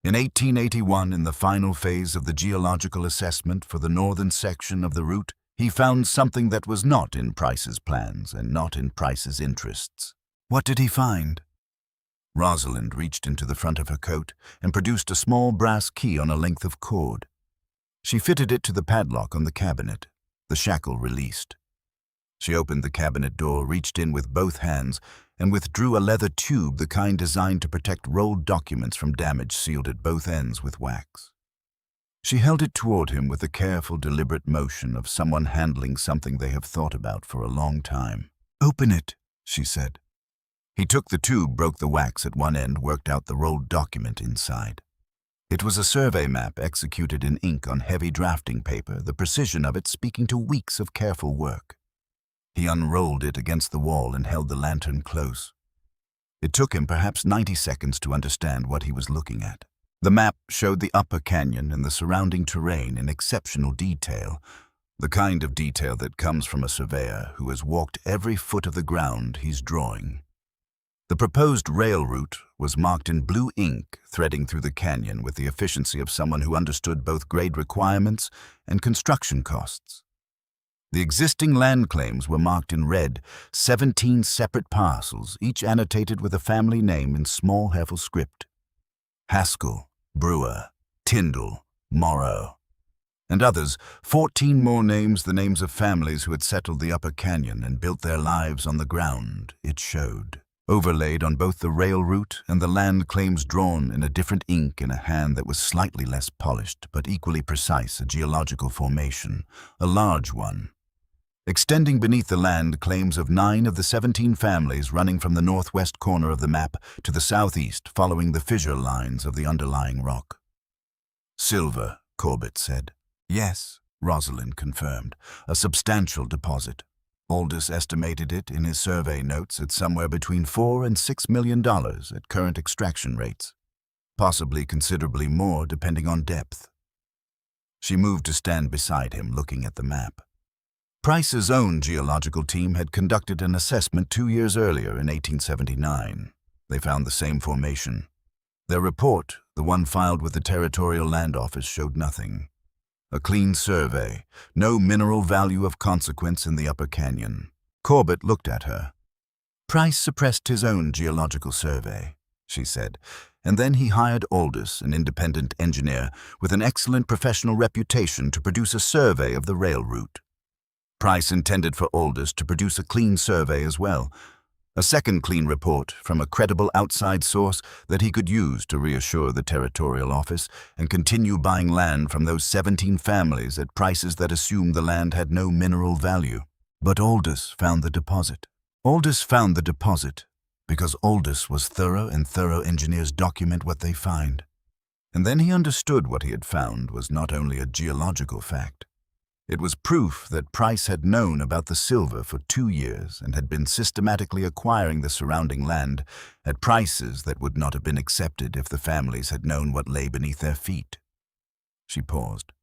In 1881, in the final phase of the geological assessment for the northern section of the route, he found something that was not in Price's plans and not in Price's interests. What did he find? Rosalind reached into the front of her coat and produced a small brass key on a length of cord. She fitted it to the padlock on the cabinet. The shackle released. She opened the cabinet door, reached in with both hands, and withdrew a leather tube, the kind designed to protect rolled documents from damage, sealed at both ends with wax. She held it toward him with the careful, deliberate motion of someone handling something they have thought about for a long time. Open it, she said. He took the tube, broke the wax at one end, worked out the rolled document inside. It was a survey map executed in ink on heavy drafting paper, the precision of it speaking to weeks of careful work. He unrolled it against the wall and held the lantern close. It took him perhaps 90 seconds to understand what he was looking at. The map showed the Upper Canyon and the surrounding terrain in exceptional detail, the kind of detail that comes from a surveyor who has walked every foot of the ground he's drawing. The proposed rail route was marked in blue ink, threading through the canyon with the efficiency of someone who understood both grade requirements and construction costs. The existing land claims were marked in red, 17 separate parcels, each annotated with a family name in small Hefel script. Haskell, Brewer, Tyndall, Morrow, and others, 14 more names, the names of families who had settled the Upper Canyon and built their lives on the ground, it showed. Overlaid on both the rail route and the land claims, drawn in a different ink in a hand that was slightly less polished but equally precise, a geological formation, a large one. Extending beneath the land claims of 9 of the 17 families running from the northwest corner of the map to the southeast, following the fissure lines of the underlying rock. Silver, Corbett said. Yes, Rosalind confirmed. A substantial deposit. Aldous estimated it in his survey notes at somewhere between $4 and $6 million at current extraction rates. Possibly considerably more depending on depth. She moved to stand beside him, looking at the map. Price's own geological team had conducted an assessment 2 years earlier in 1879. They found the same formation. Their report, the one filed with the Territorial Land Office, showed nothing. A clean survey, no mineral value of consequence in the Upper Canyon. Corbett looked at her. Price suppressed his own geological survey, she said, and then he hired Aldous, an independent engineer with an excellent professional reputation, to produce a survey of the rail route. Price intended for Aldous to produce a clean survey as well, a second clean report from a credible outside source that he could use to reassure the territorial office and continue buying land from those 17 families at prices that assumed the land had no mineral value. But Aldous found the deposit. Aldous found the deposit because Aldous was thorough, and thorough engineers document what they find. And then he understood what he had found was not only a geological fact. It was proof that Price had known about the silver for 2 years and had been systematically acquiring the surrounding land at prices that would not have been accepted if the families had known what lay beneath their feet. She paused.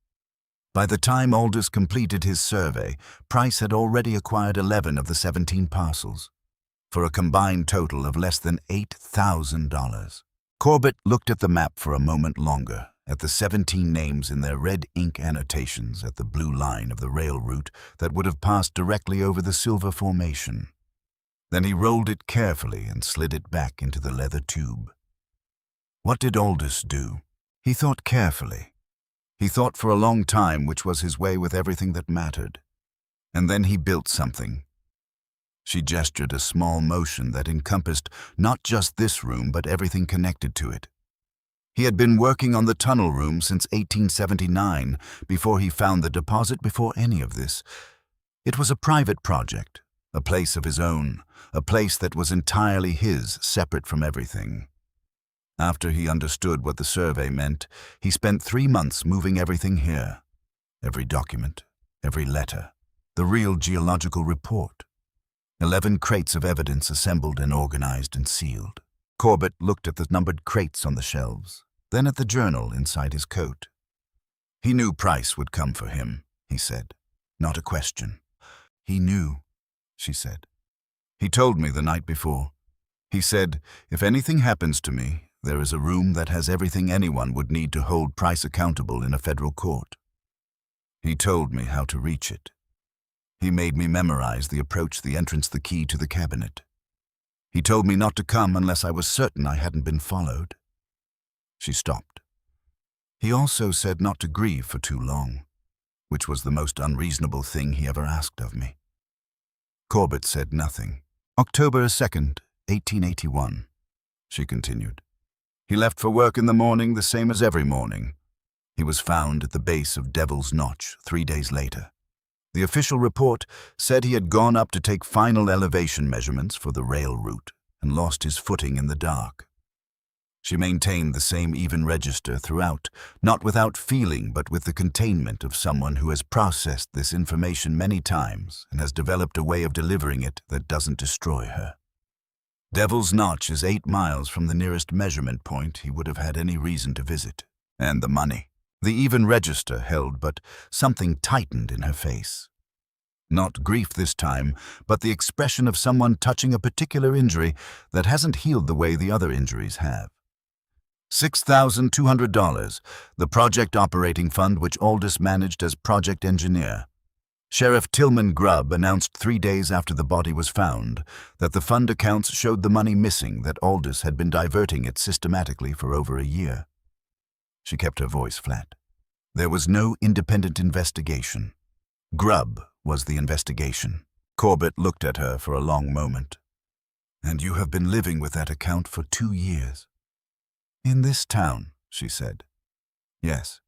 By the time Aldous completed his survey, Price had already acquired 11 of the 17 parcels, for a combined total of less than $8,000. Corbett looked at the map for a moment longer, at the 17 names in their red ink annotations at the blue line of the rail route that would have passed directly over the silver formation. Then he rolled it carefully and slid it back into the leather tube. What did Aldous do? He thought carefully. He thought for a long time, which was his way with everything that mattered. And then he built something. She gestured a small motion that encompassed not just this room but everything connected to it. He had been working on the tunnel room since 1879, before he found the deposit, before any of this. It was a private project, a place of his own, a place that was entirely his, separate from everything. After he understood what the survey meant, he spent 3 months moving everything here. Every document, every letter, the real geological report. 11 crates of evidence assembled and organized and sealed. Corbett looked at the numbered crates on the shelves, then at the journal inside his coat. He knew Price would come for him, he said. Not a question. He knew, she said. He told me the night before. He said, if anything happens to me, there is a room that has everything anyone would need to hold Price accountable in a federal court. He told me how to reach it. He made me memorize the approach, the entrance, the key to the cabinet. He told me not to come unless I was certain I hadn't been followed. She stopped. He also said not to grieve for too long, which was the most unreasonable thing he ever asked of me. Corbett said nothing. October 2nd, 1881, she continued. He left for work in the morning, the same as every morning. He was found at the base of Devil's Notch 3 days later. The official report said he had gone up to take final elevation measurements for the rail route and lost his footing in the dark. She maintained the same even register throughout, not without feeling but with the containment of someone who has processed this information many times and has developed a way of delivering it that doesn't destroy her. Devil's Notch is 8 miles from the nearest measurement point he would have had any reason to visit. And the money. The even register held, but something tightened in her face. Not grief this time, but the expression of someone touching a particular injury that hasn't healed the way the other injuries have. $6,200, the project operating fund which Aldous managed as project engineer. Sheriff Tillman Grubb announced 3 days after the body was found that the fund accounts showed the money missing, that Aldous had been diverting it systematically for over a year. She kept her voice flat. There was no independent investigation. Grubb was the investigation. Corbett looked at her for a long moment. And you have been living with that account for 2 years. In this town, she said. Yes.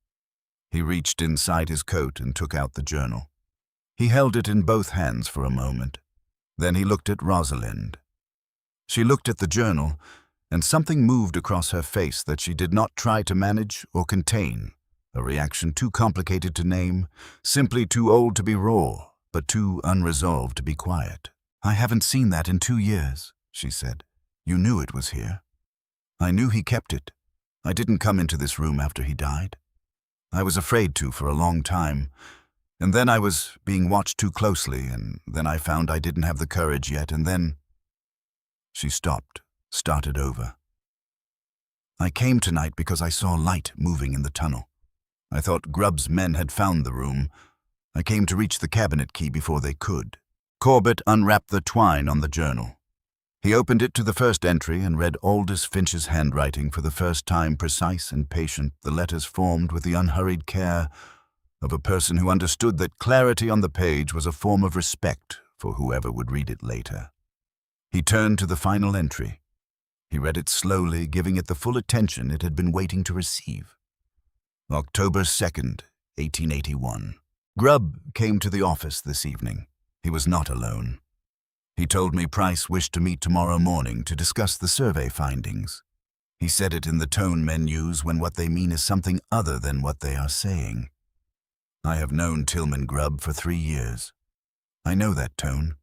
He reached inside his coat and took out the journal. He held it in both hands for a moment. Then he looked at Rosalind. She looked at the journal, and something moved across her face that she did not try to manage or contain, a reaction too complicated to name, simply too old to be raw, but too unresolved to be quiet. I haven't seen that in 2 years, she said. You knew it was here. I knew he kept it. I didn't come into this room after he died. I was afraid to for a long time, and then I was being watched too closely, and then I found I didn't have the courage yet, and then... She stopped. Started over. I came tonight because I saw light moving in the tunnel. I thought Grubb's men had found the room. I came to reach the cabinet key before they could. Corbett unwrapped the twine on the journal. He opened it to the first entry and read Aldous Finch's handwriting for the first time, precise and patient, the letters formed with the unhurried care of a person who understood that clarity on the page was a form of respect for whoever would read it later. He turned to the final entry. He read it slowly, giving it the full attention it had been waiting to receive. October 2nd, 1881. Grubb came to the office this evening. He was not alone. He told me Price wished to meet tomorrow morning to discuss the survey findings. He said it in the tone men use when what they mean is something other than what they are saying. I have known Tillman Grubb for 3 years. I know that tone.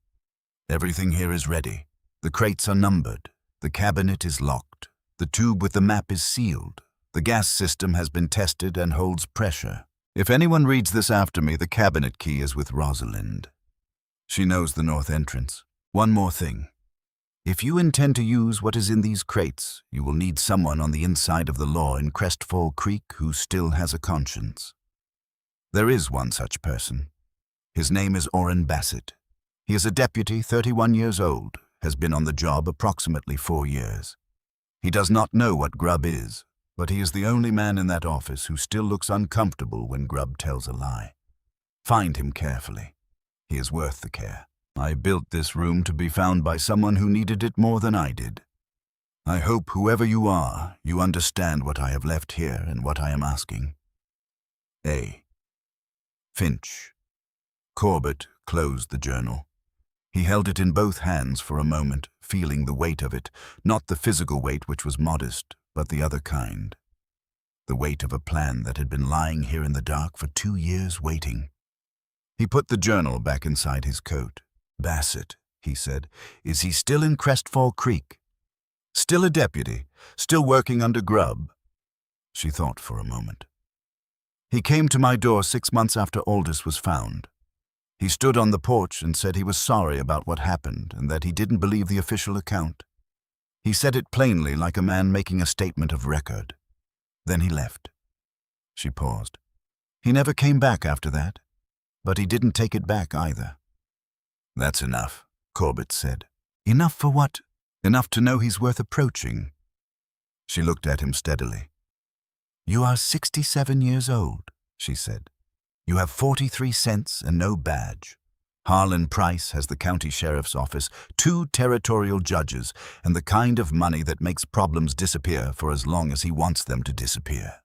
Everything here is ready. The crates are numbered. The cabinet is locked. The tube with the map is sealed. The gas system has been tested and holds pressure. If anyone reads this after me, the cabinet key is with Rosalind. She knows the north entrance. One more thing. If you intend to use what is in these crates, you will need someone on the inside of the law in Crestfall Creek who still has a conscience. There is one such person. His name is Orrin Bassett. He is a deputy, 31 years old, has been on the job approximately 4 years. He does not know what Grubb is, but he is the only man in that office who still looks uncomfortable when Grubb tells a lie. Find him carefully. He is worth the care. I built this room to be found by someone who needed it more than I did. I hope whoever you are, you understand what I have left here and what I am asking. A. Finch. Corbett closed the journal. He held it in both hands for a moment, feeling the weight of it, not the physical weight which was modest, but the other kind. The weight of a plan that had been lying here in the dark for 2 years waiting. He put the journal back inside his coat. Bassett, he said, is he still in Crestfall Creek? Still a deputy? Still working under Grubb? She thought for a moment. He came to my door 6 months after Aldous was found. He stood on the porch and said he was sorry about what happened and that he didn't believe the official account. He said it plainly, like a man making a statement of record. Then he left. She paused. He never came back after that, but he didn't take it back either. That's enough, Corbett said. Enough for what? Enough to know he's worth approaching. She looked at him steadily. You are 67 years old, she said. You have 43 cents and no badge. Harlan Price has the county sheriff's office, 2 territorial judges, and the kind of money that makes problems disappear for as long as he wants them to disappear.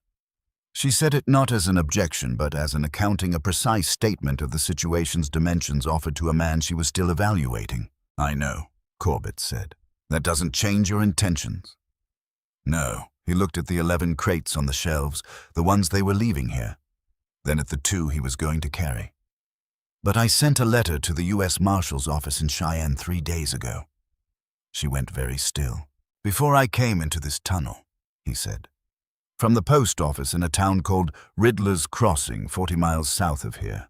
She said it not as an objection, but as an accounting, a precise statement of the situation's dimensions offered to a man she was still evaluating. I know, Corbett said. That doesn't change your intentions. No, he looked at the 11 crates on the shelves, the ones they were leaving here, then at the 2 he was going to carry. But I sent a letter to the U.S. Marshal's office in Cheyenne 3 days ago. She went very still. Before I came into this tunnel, he said. From the post office in a town called Riddler's Crossing, 40 miles south of here.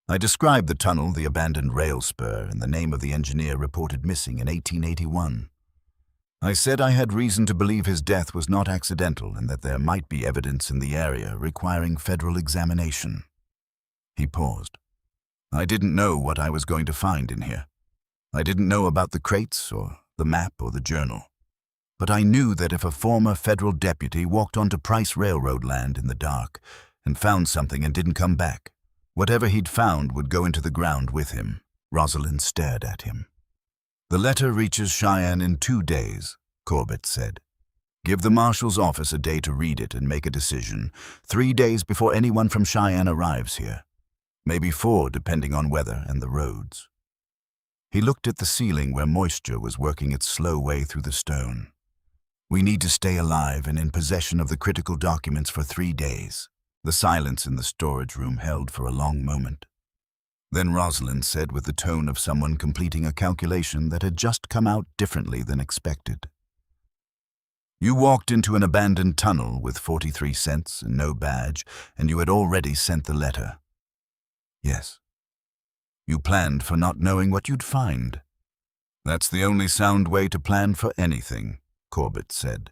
I described the tunnel, the abandoned rail spur, and the name of the engineer reported missing in 1881. I said I had reason to believe his death was not accidental and that there might be evidence in the area requiring federal examination. He paused. I didn't know what I was going to find in here. I didn't know about the crates or the map or the journal. But I knew that if a former federal deputy walked onto Price Railroad land in the dark and found something and didn't come back, whatever he'd found would go into the ground with him. Rosalind stared at him. The letter reaches Cheyenne in 2 days, Corbett said. Give the marshal's office a day to read it and make a decision, 3 days before anyone from Cheyenne arrives here. Maybe 4, depending on weather and the roads. He looked at the ceiling where moisture was working its slow way through the stone. We need to stay alive and in possession of the critical documents for 3 days. The silence in the storage room held for a long moment. Then Rosalind said with the tone of someone completing a calculation that had just come out differently than expected. You walked into an abandoned tunnel with 43 cents and no badge, and you had already sent the letter. Yes. You planned for not knowing what you'd find. That's the only sound way to plan for anything, Corbett said.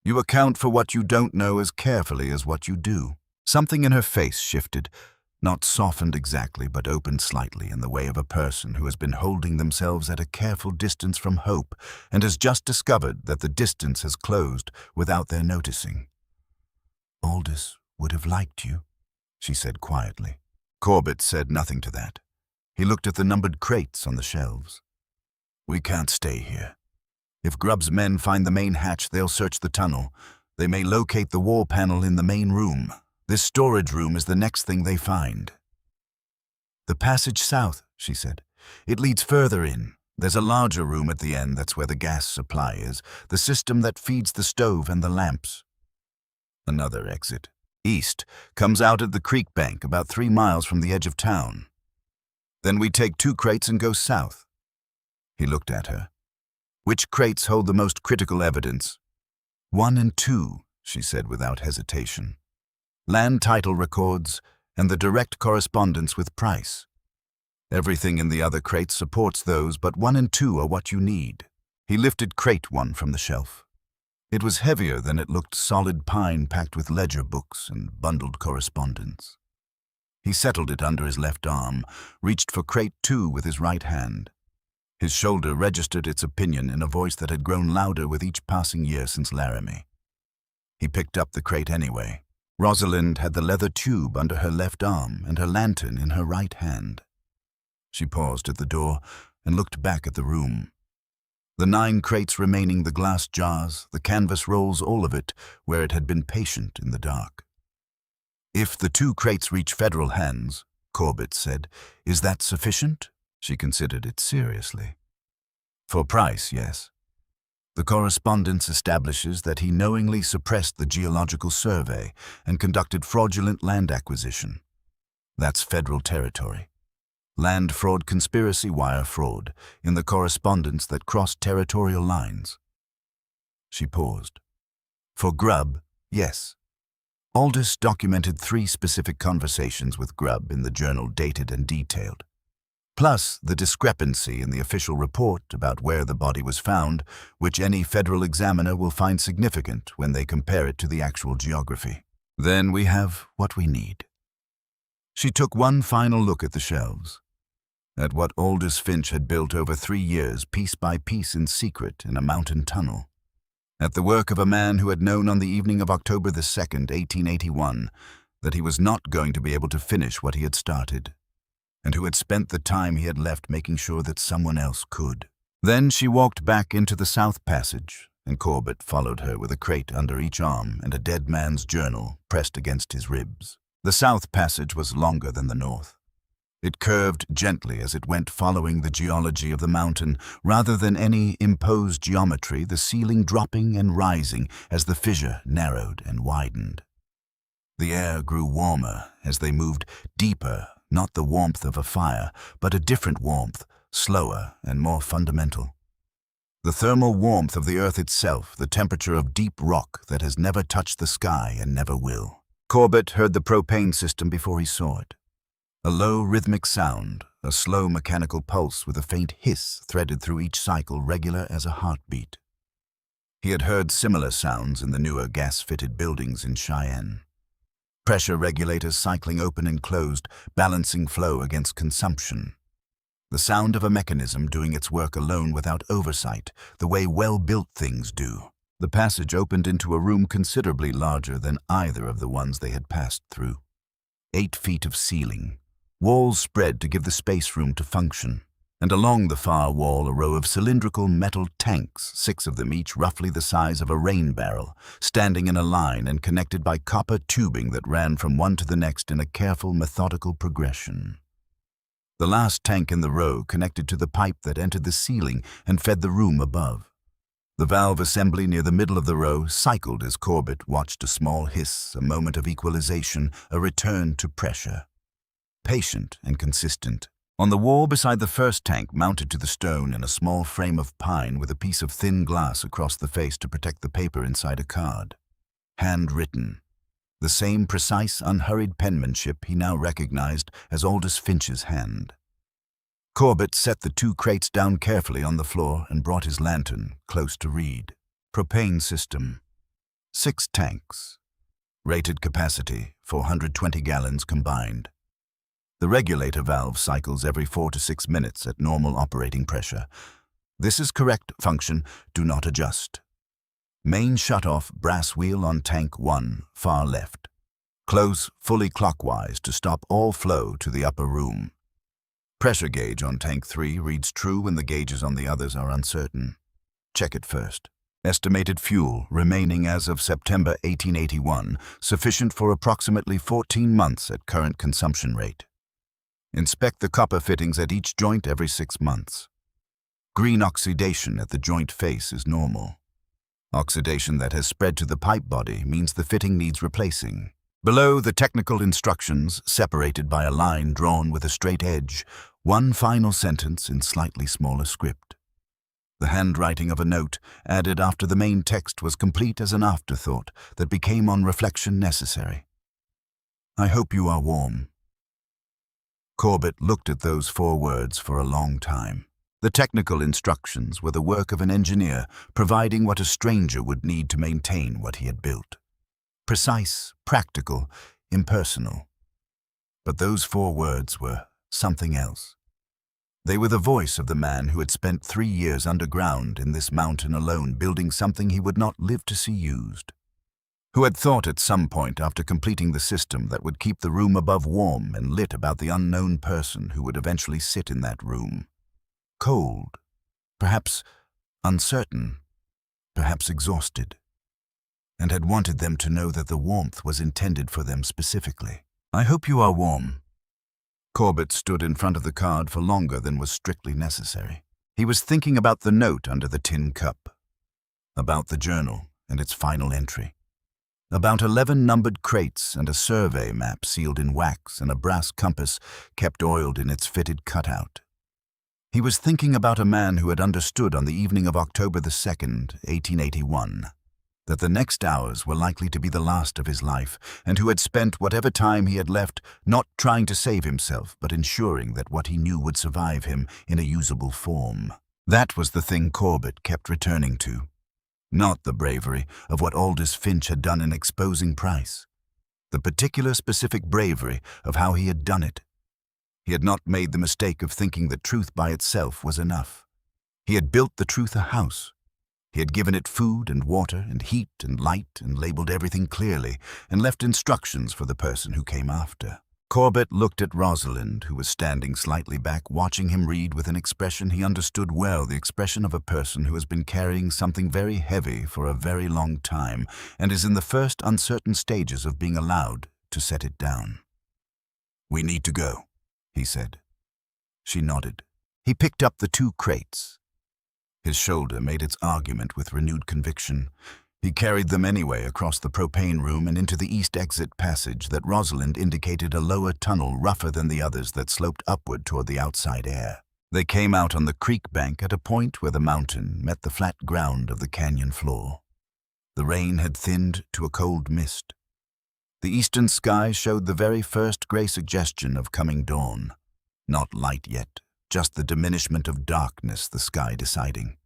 You account for what you don't know as carefully as what you do. Something in her face shifted. Not softened exactly, but opened slightly in the way of a person who has been holding themselves at a careful distance from hope and has just discovered that the distance has closed without their noticing. "Aldous would have liked you," she said quietly. Corbett said nothing to that. He looked at the numbered crates on the shelves. "We can't stay here. If Grubb's men find the main hatch, they'll search the tunnel. They may locate the wall panel in the main room. This storage room is the next thing they find." "The passage south," she said. "It leads further in. There's a larger room at the end. That's where the gas supply is, the system that feeds the stove and the lamps." Another exit. East comes out at the creek bank about 3 miles from the edge of town. Then we take 2 crates and go south. He looked at her. "Which crates hold the most critical evidence?" 1 and 2, she said without hesitation. "Land title records and the direct correspondence with Price. Everything in the other crates supports those, but 1 and 2 are what you need." He lifted crate 1 from the shelf. It was heavier than it looked, solid pine packed with ledger books and bundled correspondence. He settled it under his left arm, reached for crate 2 with his right hand. His shoulder registered its opinion in a voice that had grown louder with each passing year since Laramie. He picked up the crate anyway. Rosalind had the leather tube under her left arm and her lantern in her right hand. She paused at the door and looked back at the room. The 9 crates remaining, the glass jars, the canvas rolls, all of it where it had been patient in the dark. "If the 2 crates reach federal hands," Corbett said, "is that sufficient?" She considered it seriously. "For Price, yes. The correspondence establishes that he knowingly suppressed the geological survey and conducted fraudulent land acquisition. That's federal territory. Land fraud, conspiracy, wire fraud, in the correspondence that crossed territorial lines." She paused. "For Grubb, yes. Aldous documented 3 specific conversations with Grubb in the journal, dated and detailed. Plus the discrepancy in the official report about where the body was found, which any federal examiner will find significant when they compare it to the actual geography. Then we have what we need." She took one final look at the shelves, at what Aldous Finch had built over 3 years, piece by piece in secret in a mountain tunnel, at the work of a man who had known on the evening of October the 2nd, 1881, that he was not going to be able to finish what he had started, and who had spent the time he had left making sure that someone else could. Then she walked back into the South Passage, and Corbett followed her with a crate under each arm and a dead man's journal pressed against his ribs. The South Passage was longer than the North. It curved gently as it went, following the geology of the mountain rather than any imposed geometry, the ceiling dropping and rising as the fissure narrowed and widened. The air grew warmer as they moved deeper, not the warmth of a fire, but a different warmth, slower and more fundamental. The thermal warmth of the earth itself, the temperature of deep rock that has never touched the sky and never will. Corbett heard the propane system before he saw it. A low rhythmic sound, a slow mechanical pulse with a faint hiss threaded through each cycle, regular as a heartbeat. He had heard similar sounds in the newer gas-fitted buildings in Cheyenne. Pressure regulators cycling open and closed, balancing flow against consumption. The sound of a mechanism doing its work alone without oversight, the way well-built things do. The passage opened into a room considerably larger than either of the ones they had passed through. 8 feet of ceiling. Walls spread to give the space room to function, and along the far wall a row of cylindrical metal tanks, 6 of them each roughly the size of a rain barrel, standing in a line and connected by copper tubing that ran from one to the next in a careful, methodical progression. The last tank in the row connected to the pipe that entered the ceiling and fed the room above. The valve assembly near the middle of the row cycled as Corbett watched a small hiss, a moment of equalization, a return to pressure. Patient and consistent. On the wall beside the first tank, mounted to the stone in a small frame of pine with a piece of thin glass across the face to protect the paper inside a card. Handwritten. The same precise, unhurried penmanship he now recognized as Aldous Finch's hand. Corbett set the 2 crates down carefully on the floor and brought his lantern close to read. Propane system. 6 tanks. Rated capacity, 420 gallons combined. The regulator valve cycles every 4 to 6 minutes at normal operating pressure. This is correct function, do not adjust. Main shutoff brass wheel on tank 1, far left. Close fully clockwise to stop all flow to the upper room. Pressure gauge on tank 3 reads true when the gauges on the others are uncertain. Check it first. Estimated fuel remaining as of September 1881, sufficient for approximately 14 months at current consumption rate. Inspect the copper fittings at each joint every 6 months. Green oxidation at the joint face is normal. Oxidation that has spread to the pipe body means the fitting needs replacing. Below the technical instructions, separated by a line drawn with a straight edge, one final sentence in slightly smaller script. The handwriting of a note, added after the main text, was complete as an afterthought that became on reflection necessary. I hope you are warm. Corbett looked at those 4 words for a long time. The technical instructions were the work of an engineer, providing what a stranger would need to maintain what he had built. Precise, practical, impersonal. But those 4 words were something else. They were the voice of the man who had spent 3 years underground in this mountain alone, building something he would not live to see used. Who had thought at some point after completing the system that would keep the room above warm and lit about the unknown person who would eventually sit in that room. Cold, perhaps uncertain, perhaps exhausted, and had wanted them to know that the warmth was intended for them specifically. I hope you are warm. Corbett stood in front of the card for longer than was strictly necessary. He was thinking about the note under the tin cup, about the journal and its final entry, about 11 numbered crates and a survey map sealed in wax and a brass compass kept oiled in its fitted cutout. He was thinking about a man who had understood on the evening of October the 2nd, 1881, that the next hours were likely to be the last of his life, and who had spent whatever time he had left not trying to save himself, but ensuring that what he knew would survive him in a usable form. That was the thing Corbett kept returning to. Not the bravery of what Aldous Finch had done in exposing Price. The particular specific bravery of how he had done it. He had not made the mistake of thinking that truth by itself was enough. He had built the truth a house. He had given it food and water and heat and light and labeled everything clearly and left instructions for the person who came after. Corbett looked at Rosalind, who was standing slightly back, watching him read with an expression he understood well, the expression of a person who has been carrying something very heavy for a very long time and is in the first uncertain stages of being allowed to set it down. "We need to go," he said. She nodded. He picked up the 2 crates. His shoulder made its argument with renewed conviction. He carried them anyway across the propane room and into the east exit passage that Rosalind indicated a lower tunnel rougher than the others that sloped upward toward the outside air. They came out on the creek bank at a point where the mountain met the flat ground of the canyon floor. The rain had thinned to a cold mist. The eastern sky showed the very first gray suggestion of coming dawn. Not light yet, just the diminishment of darkness, the sky deciding.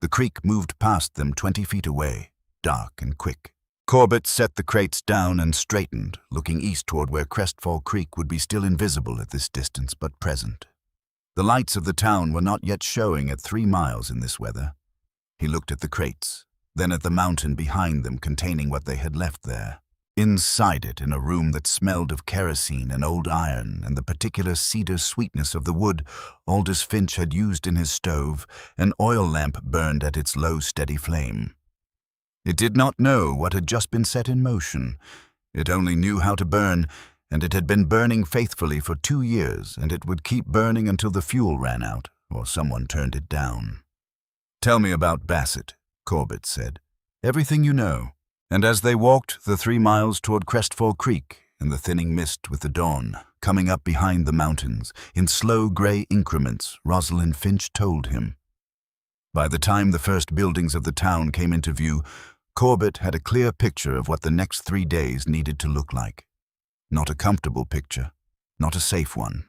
The creek moved past them 20 feet away, dark and quick. Corbett set the crates down and straightened, looking east toward where Crestfall Creek would be still invisible at this distance, but present. The lights of the town were not yet showing at 3 miles in this weather. He looked at the crates, then at the mountain behind them containing what they had left there. Inside it, in a room that smelled of kerosene and old iron and the particular cedar sweetness of the wood Aldous Finch had used in his stove, an oil lamp burned at its low, steady flame. It did not know what had just been set in motion. It only knew how to burn, and it had been burning faithfully for 2 years, and it would keep burning until the fuel ran out or someone turned it down. "Tell me about Bassett," Corbett said. "Everything you know." And as they walked the 3 miles toward Crestfall Creek, in the thinning mist with the dawn, coming up behind the mountains, in slow gray increments, Rosalind Finch told him. By the time the first buildings of the town came into view, Corbett had a clear picture of what the next 3 days needed to look like. Not a comfortable picture, not a safe one,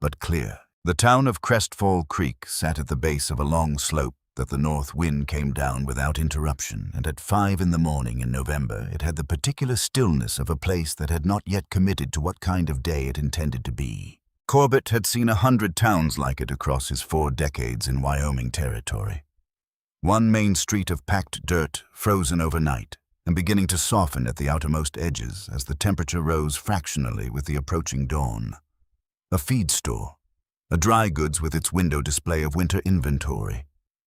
but clear. The town of Crestfall Creek sat at the base of a long slope that the north wind came down without interruption, and at 5 in the morning in November it had the particular stillness of a place that had not yet committed to what kind of day it intended to be. Corbett had seen 100 towns like it across his 4 decades in Wyoming territory. One main street of packed dirt, frozen overnight, and beginning to soften at the outermost edges as the temperature rose fractionally with the approaching dawn. A feed store, a dry goods with its window display of winter inventory,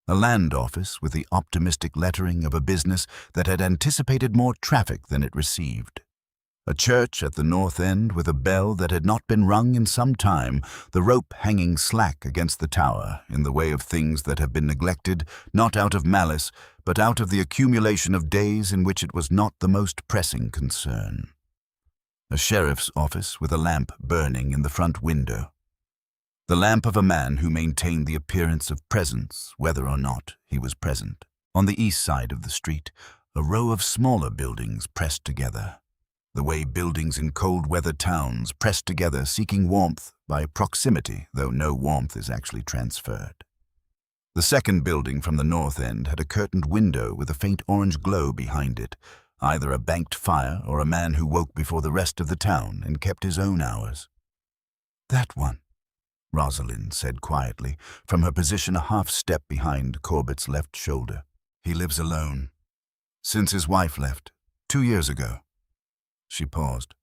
a land office with the optimistic lettering of a business that had anticipated more traffic than it received. A church at the north end with a bell that had not been rung in some time, the rope hanging slack against the tower in the way of things that have been neglected, not out of malice, but out of the accumulation of days in which it was not the most pressing concern. A sheriff's office with a lamp burning in the front window. The lamp of a man who maintained the appearance of presence, whether or not he was present. On the east side of the street, a row of smaller buildings pressed together. The way buildings in cold-weather towns press together seeking warmth by proximity, though no warmth is actually transferred. The second building from the north end had a curtained window with a faint orange glow behind it, either a banked fire or a man who woke before the rest of the town and kept his own hours. "That one," Rosalind said quietly, from her position a half-step behind Corbett's left shoulder. "He lives alone. Since his wife left, 2 years ago." She paused.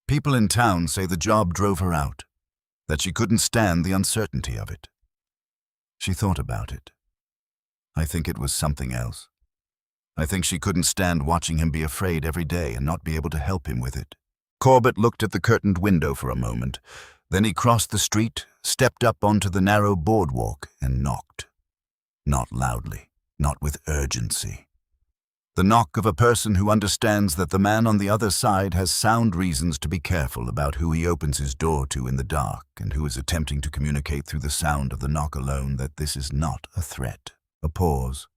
"People in town say the job drove her out, that she couldn't stand the uncertainty of it." She thought about it. "I think it was something else. I think she couldn't stand watching him be afraid every day and not be able to help him with it." Corbett looked at the curtained window for a moment. Then he crossed the street, stepped up onto the narrow boardwalk, and knocked. Not loudly, not with urgency. The knock of a person who understands that the man on the other side has sound reasons to be careful about who he opens his door to in the dark, and who is attempting to communicate through the sound of the knock alone that this is not a threat. A pause.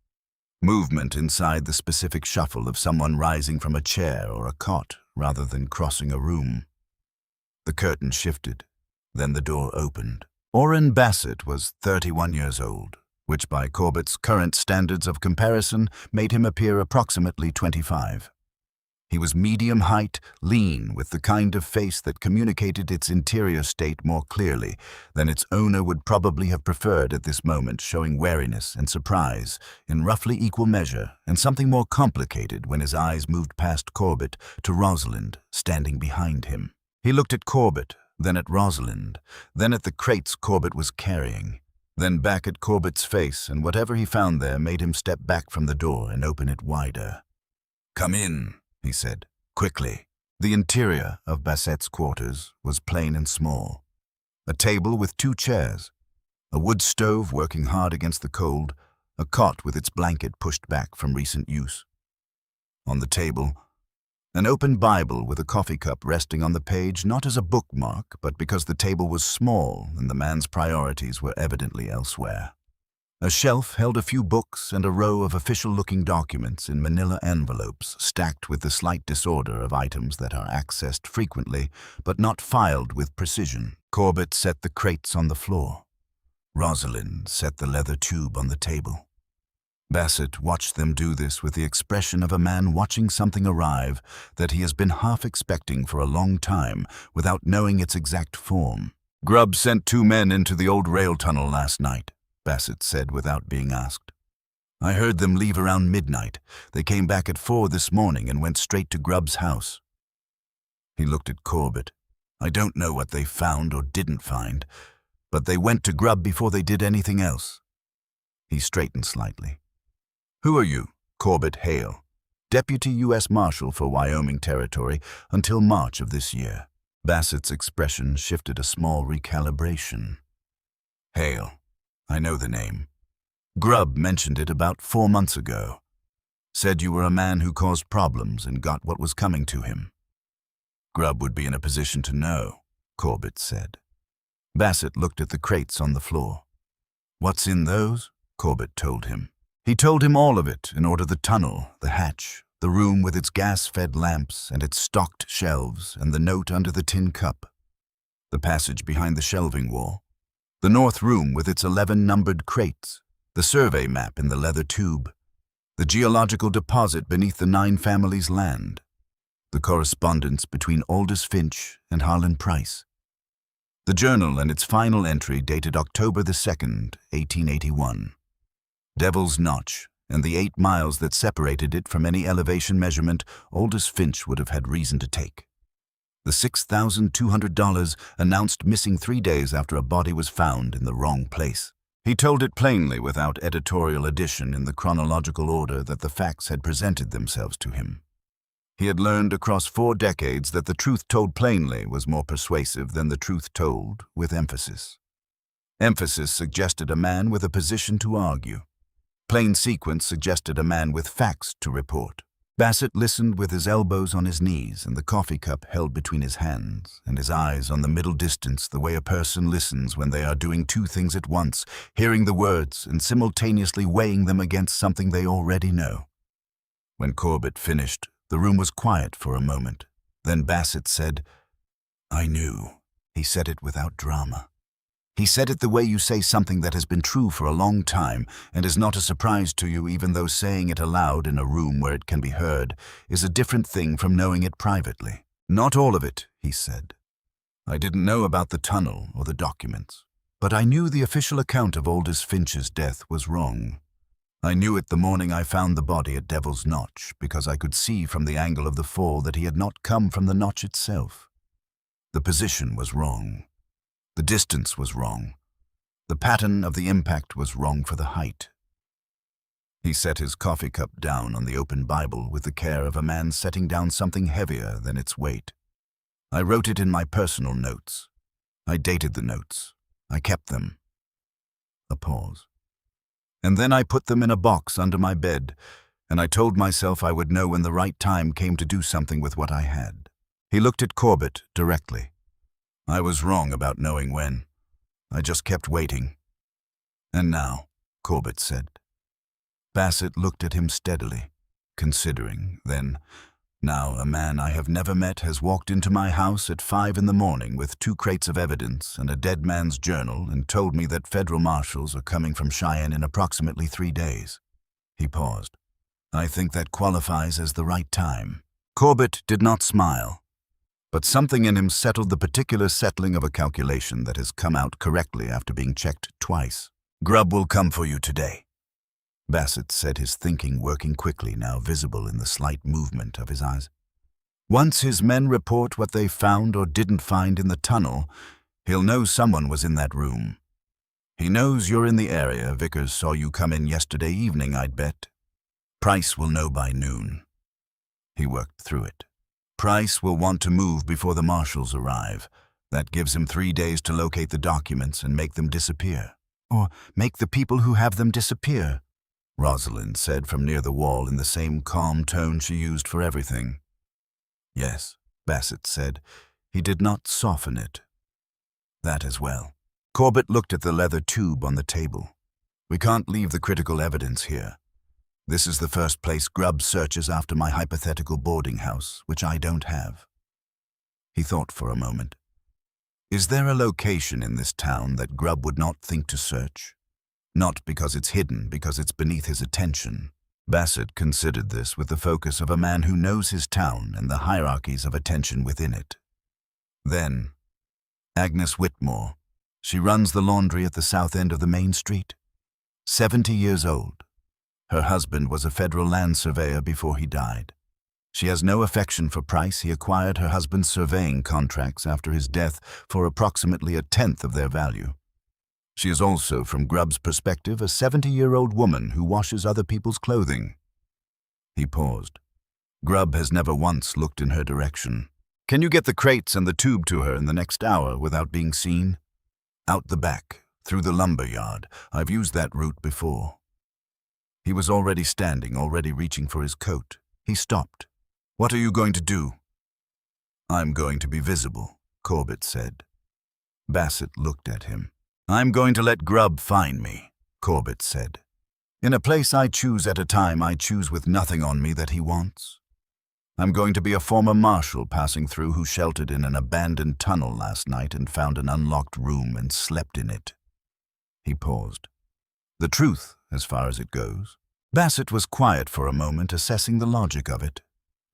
Movement inside the specific shuffle of someone rising from a chair or a cot rather than crossing a room. The curtain shifted. Then the door opened. Orrin Bassett was 31 years old, which by Corbett's current standards of comparison made him appear approximately 25. He was medium height, lean, with the kind of face that communicated its interior state more clearly than its owner would probably have preferred at this moment, showing wariness and surprise in roughly equal measure, and something more complicated when his eyes moved past Corbett to Rosalind, standing behind him. He looked at Corbett, then at Rosalind, then at the crates Corbett was carrying, then back at Corbett's face, and whatever he found there made him step back from the door and open it wider. "Come in," he said, quickly. The interior of Bassett's quarters was plain and small. A table with 2 chairs, a wood stove working hard against the cold, a cot with its blanket pushed back from recent use. On the table, an open Bible with a coffee cup resting on the page, not as a bookmark, but because the table was small and the man's priorities were evidently elsewhere. A shelf held a few books and a row of official-looking documents in manila envelopes stacked with the slight disorder of items that are accessed frequently but not filed with precision. Corbett set the crates on the floor. Rosalind set the leather tube on the table. Bassett watched them do this with the expression of a man watching something arrive that he has been half expecting for a long time without knowing its exact form. "Grubb sent 2 men into the old rail tunnel last night," Bassett said without being asked. "I heard them leave around midnight. They came back at 4 this morning and went straight to Grubb's house." He looked at Corbett. "I don't know what they found or didn't find, but they went to Grubb before they did anything else." He straightened slightly. "Who are you?" "Corbett Hale, Deputy U.S. Marshal for Wyoming Territory until March of this year." Bassett's expression shifted a small recalibration. "Hale. I know the name. Grubb mentioned it about 4 months ago. Said you were a man who caused problems and got what was coming to him." "Grubb would be in a position to know," Corbett said. Bassett looked at the crates on the floor. "What's in those?" Corbett told him. He told him all of it in order: the tunnel, the hatch, the room with its gas-fed lamps and its stocked shelves, and the note under the tin cup. The passage behind the shelving wall. The north room with its 11 numbered crates, the survey map in the leather tube, the geological deposit beneath the 9 families' land, the correspondence between Aldous Finch and Harlan Price. The journal and its final entry dated October the 2nd, 1881. Devil's Notch, and the 8 miles that separated it from any elevation measurement Aldous Finch would have had reason to take. The $6,200 announced missing 3 days after a body was found in the wrong place. He told it plainly without editorial addition in the chronological order that the facts had presented themselves to him. He had learned across 4 decades that the truth told plainly was more persuasive than the truth told with emphasis. Emphasis suggested a man with a position to argue. Plain sequence suggested a man with facts to report. Bassett listened with his elbows on his knees and the coffee cup held between his hands, and his eyes on the middle distance the way a person listens when they are doing 2 things at once, hearing the words and simultaneously weighing them against something they already know. When Corbett finished, the room was quiet for a moment. Then Bassett said, "I knew." He said it without drama. He said it the way you say something that has been true for a long time and is not a surprise to you, even though saying it aloud in a room where it can be heard is a different thing from knowing it privately. "Not all of it," he said. "I didn't know about the tunnel or the documents, but I knew the official account of Aldous Finch's death was wrong. I knew it the morning I found the body at Devil's Notch because I could see from the angle of the fall that he had not come from the notch itself. The position was wrong. The distance was wrong. The pattern of the impact was wrong for the height." He set his coffee cup down on the open Bible with the care of a man setting down something heavier than its weight. "I wrote it in my personal notes. I dated the notes. I kept them." A pause. "And then I put them in a box under my bed, and I told myself I would know when the right time came to do something with what I had." He looked at Corbett directly. "I was wrong about knowing when. I just kept waiting." "And now," Corbett said. Bassett looked at him steadily, considering. Then, "Now a man I have never met has walked into my house at 5 in the morning with 2 crates of evidence and a dead man's journal and told me that federal marshals are coming from Cheyenne in approximately 3 days. He paused. "I think that qualifies as the right time." Corbett did not smile, but something in him settled the particular settling of a calculation that has come out correctly after being checked twice. "Grubb will come for you today," Bassett said, his thinking working quickly, now visible in the slight movement of his eyes. "Once his men report what they found or didn't find in the tunnel, he'll know someone was in that room. He knows you're in the area. Vickers saw you come in yesterday evening, I'd bet. Price will know by noon." He worked through it. "Price will want to move before the marshals arrive. That gives him 3 days to locate the documents and make them disappear." "Or make the people who have them disappear," Rosalind said from near the wall in the same calm tone she used for everything. "Yes," Bassett said. He did not soften it. "That as well." Corbett looked at the leather tube on the table. "We can't leave the critical evidence here. This is the first place Grubb searches after my hypothetical boarding house, which I don't have." He thought for a moment. "Is there a location in this town that Grubb would not think to search? Not because it's hidden, because it's beneath his attention." Bassett considered this with the focus of a man who knows his town and the hierarchies of attention within it. Then, "Agnes Whitmore. She runs the laundry at the south end of the main street. 70 years old. Her husband was a federal land surveyor before he died. She has no affection for Price. He acquired her husband's surveying contracts after his death for approximately 1/10 of their value. She is also, from Grubb's perspective, a 70-year-old woman who washes other people's clothing." He paused. "Grubb has never once looked in her direction. Can you get the crates and the tube to her in the next hour without being seen?" "Out the back, through the lumber yard. I've used that route before." He was already standing, already reaching for his coat. He stopped. "What are you going to do?" "I'm going to be visible," Corbett said. Bassett looked at him. "I'm going to let Grubb find me," Corbett said. "In a place I choose at a time, I choose with nothing on me that he wants. I'm going to be a former marshal passing through who sheltered in an abandoned tunnel last night and found an unlocked room and slept in it." He paused. The truth, as far as it goes. Bassett was quiet for a moment, assessing the logic of it.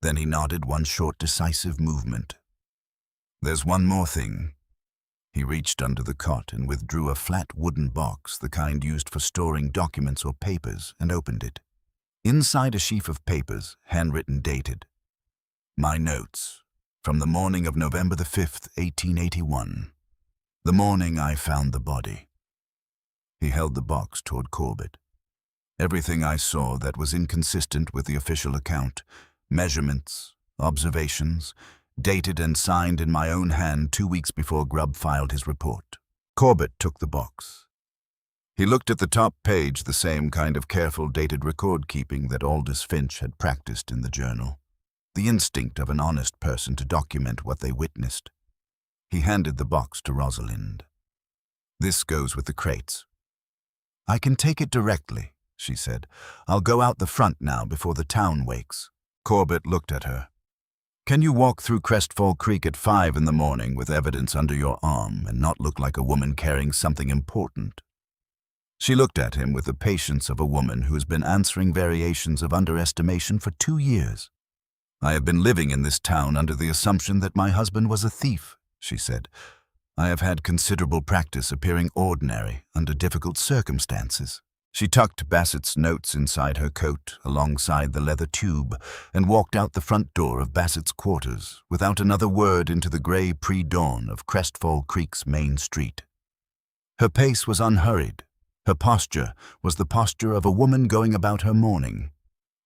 Then he nodded one short, decisive movement. There's one more thing. He reached under the cot and withdrew a flat wooden box, the kind used for storing documents or papers, and opened it. Inside a sheaf of papers, handwritten, dated. My notes, from the morning of November the 5th, 1881. The morning I found the body. He held the box toward Corbett. Everything I saw that was inconsistent with the official account, measurements, observations, dated and signed in my own hand 2 weeks before Grubb filed his report. Corbett took the box. He looked at the top page, the same kind of careful dated record-keeping that Aldous Finch had practiced in the journal. The instinct of an honest person to document what they witnessed. He handed the box to Rosalind. This goes with the crates. I can take it directly, she said. I'll go out the front now before the town wakes. Corbett looked at her. Can you walk through Crestfall Creek at 5 in the morning with evidence under your arm and not look like a woman carrying something important? She looked at him with the patience of a woman who has been answering variations of underestimation for 2 years. I have been living in this town under the assumption that my husband was a thief, she said. I have had considerable practice appearing ordinary under difficult circumstances. She tucked Bassett's notes inside her coat alongside the leather tube and walked out the front door of Bassett's quarters without another word into the gray pre-dawn of Crestfall Creek's main street. Her pace was unhurried. Her posture was the posture of a woman going about her morning.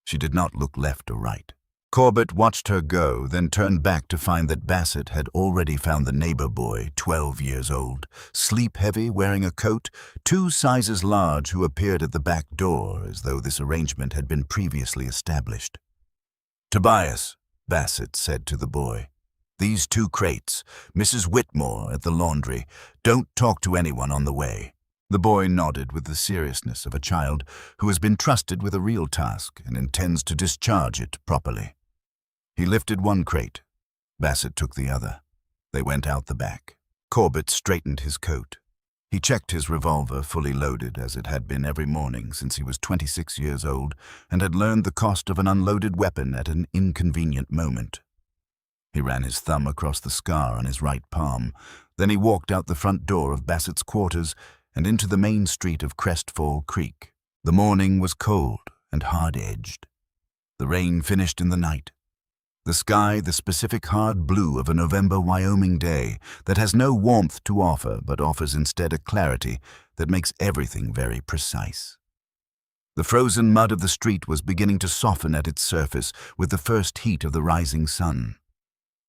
She did not look left or right. Corbett watched her go, then turned back to find that Bassett had already found the neighbor boy, 12 years old, sleep-heavy, wearing a coat 2 sizes large, who appeared at the back door as though this arrangement had been previously established. Tobias, Bassett said to the boy, these 2 crates, Mrs. Whitmore at the laundry. Don't talk to anyone on the way. The boy nodded with the seriousness of a child who has been trusted with a real task and intends to discharge it properly. He lifted one crate. Bassett took the other. They went out the back. Corbett straightened his coat. He checked his revolver, fully loaded, as it had been every morning since he was 26 years old and had learned the cost of an unloaded weapon at an inconvenient moment. He ran his thumb across the scar on his right palm. Then he walked out the front door of Bassett's quarters and into the main street of Crestfall Creek. The morning was cold and hard-edged. The rain finished in the night. The sky the specific hard blue of a November Wyoming day that has no warmth to offer but offers instead a clarity that makes everything very precise. The frozen mud of the street was beginning to soften at its surface with the first heat of the rising sun.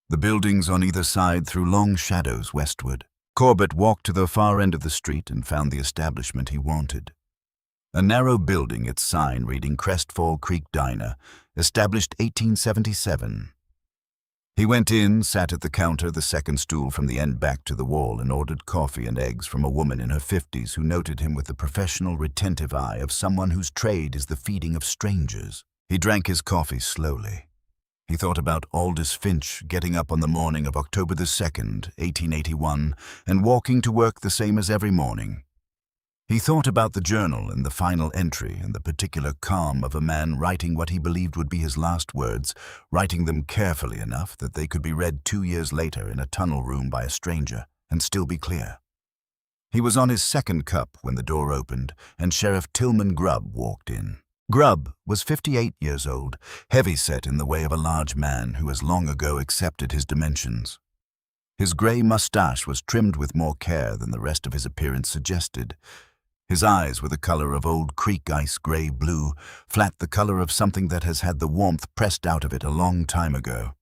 The buildings on either side threw long shadows westward. Corbett walked to the far end of the street and found the establishment he wanted. A narrow building, its sign reading Crestfall Creek Diner, established 1877. He went in, sat at the counter, the second stool from the end back to the wall, and ordered coffee and eggs from a woman in her 50s who noted him with the professional, retentive eye of someone whose trade is the feeding of strangers. He drank his coffee slowly. He thought about Aldous Finch getting up on the morning of October the 2nd, 1881, and walking to work the same as every morning. He thought about the journal and the final entry and the particular calm of a man writing what he believed would be his last words, writing them carefully enough that they could be read 2 years later in a tunnel room by a stranger and still be clear. He was on his second cup when the door opened and Sheriff Tillman Grubb walked in. Grubb was 58 years old, heavy-set in the way of a large man who has long ago accepted his dimensions. His gray mustache was trimmed with more care than the rest of his appearance suggested. His eyes were the color of old creek ice, gray-blue, flat, the color of something that has had the warmth pressed out of it a long time ago.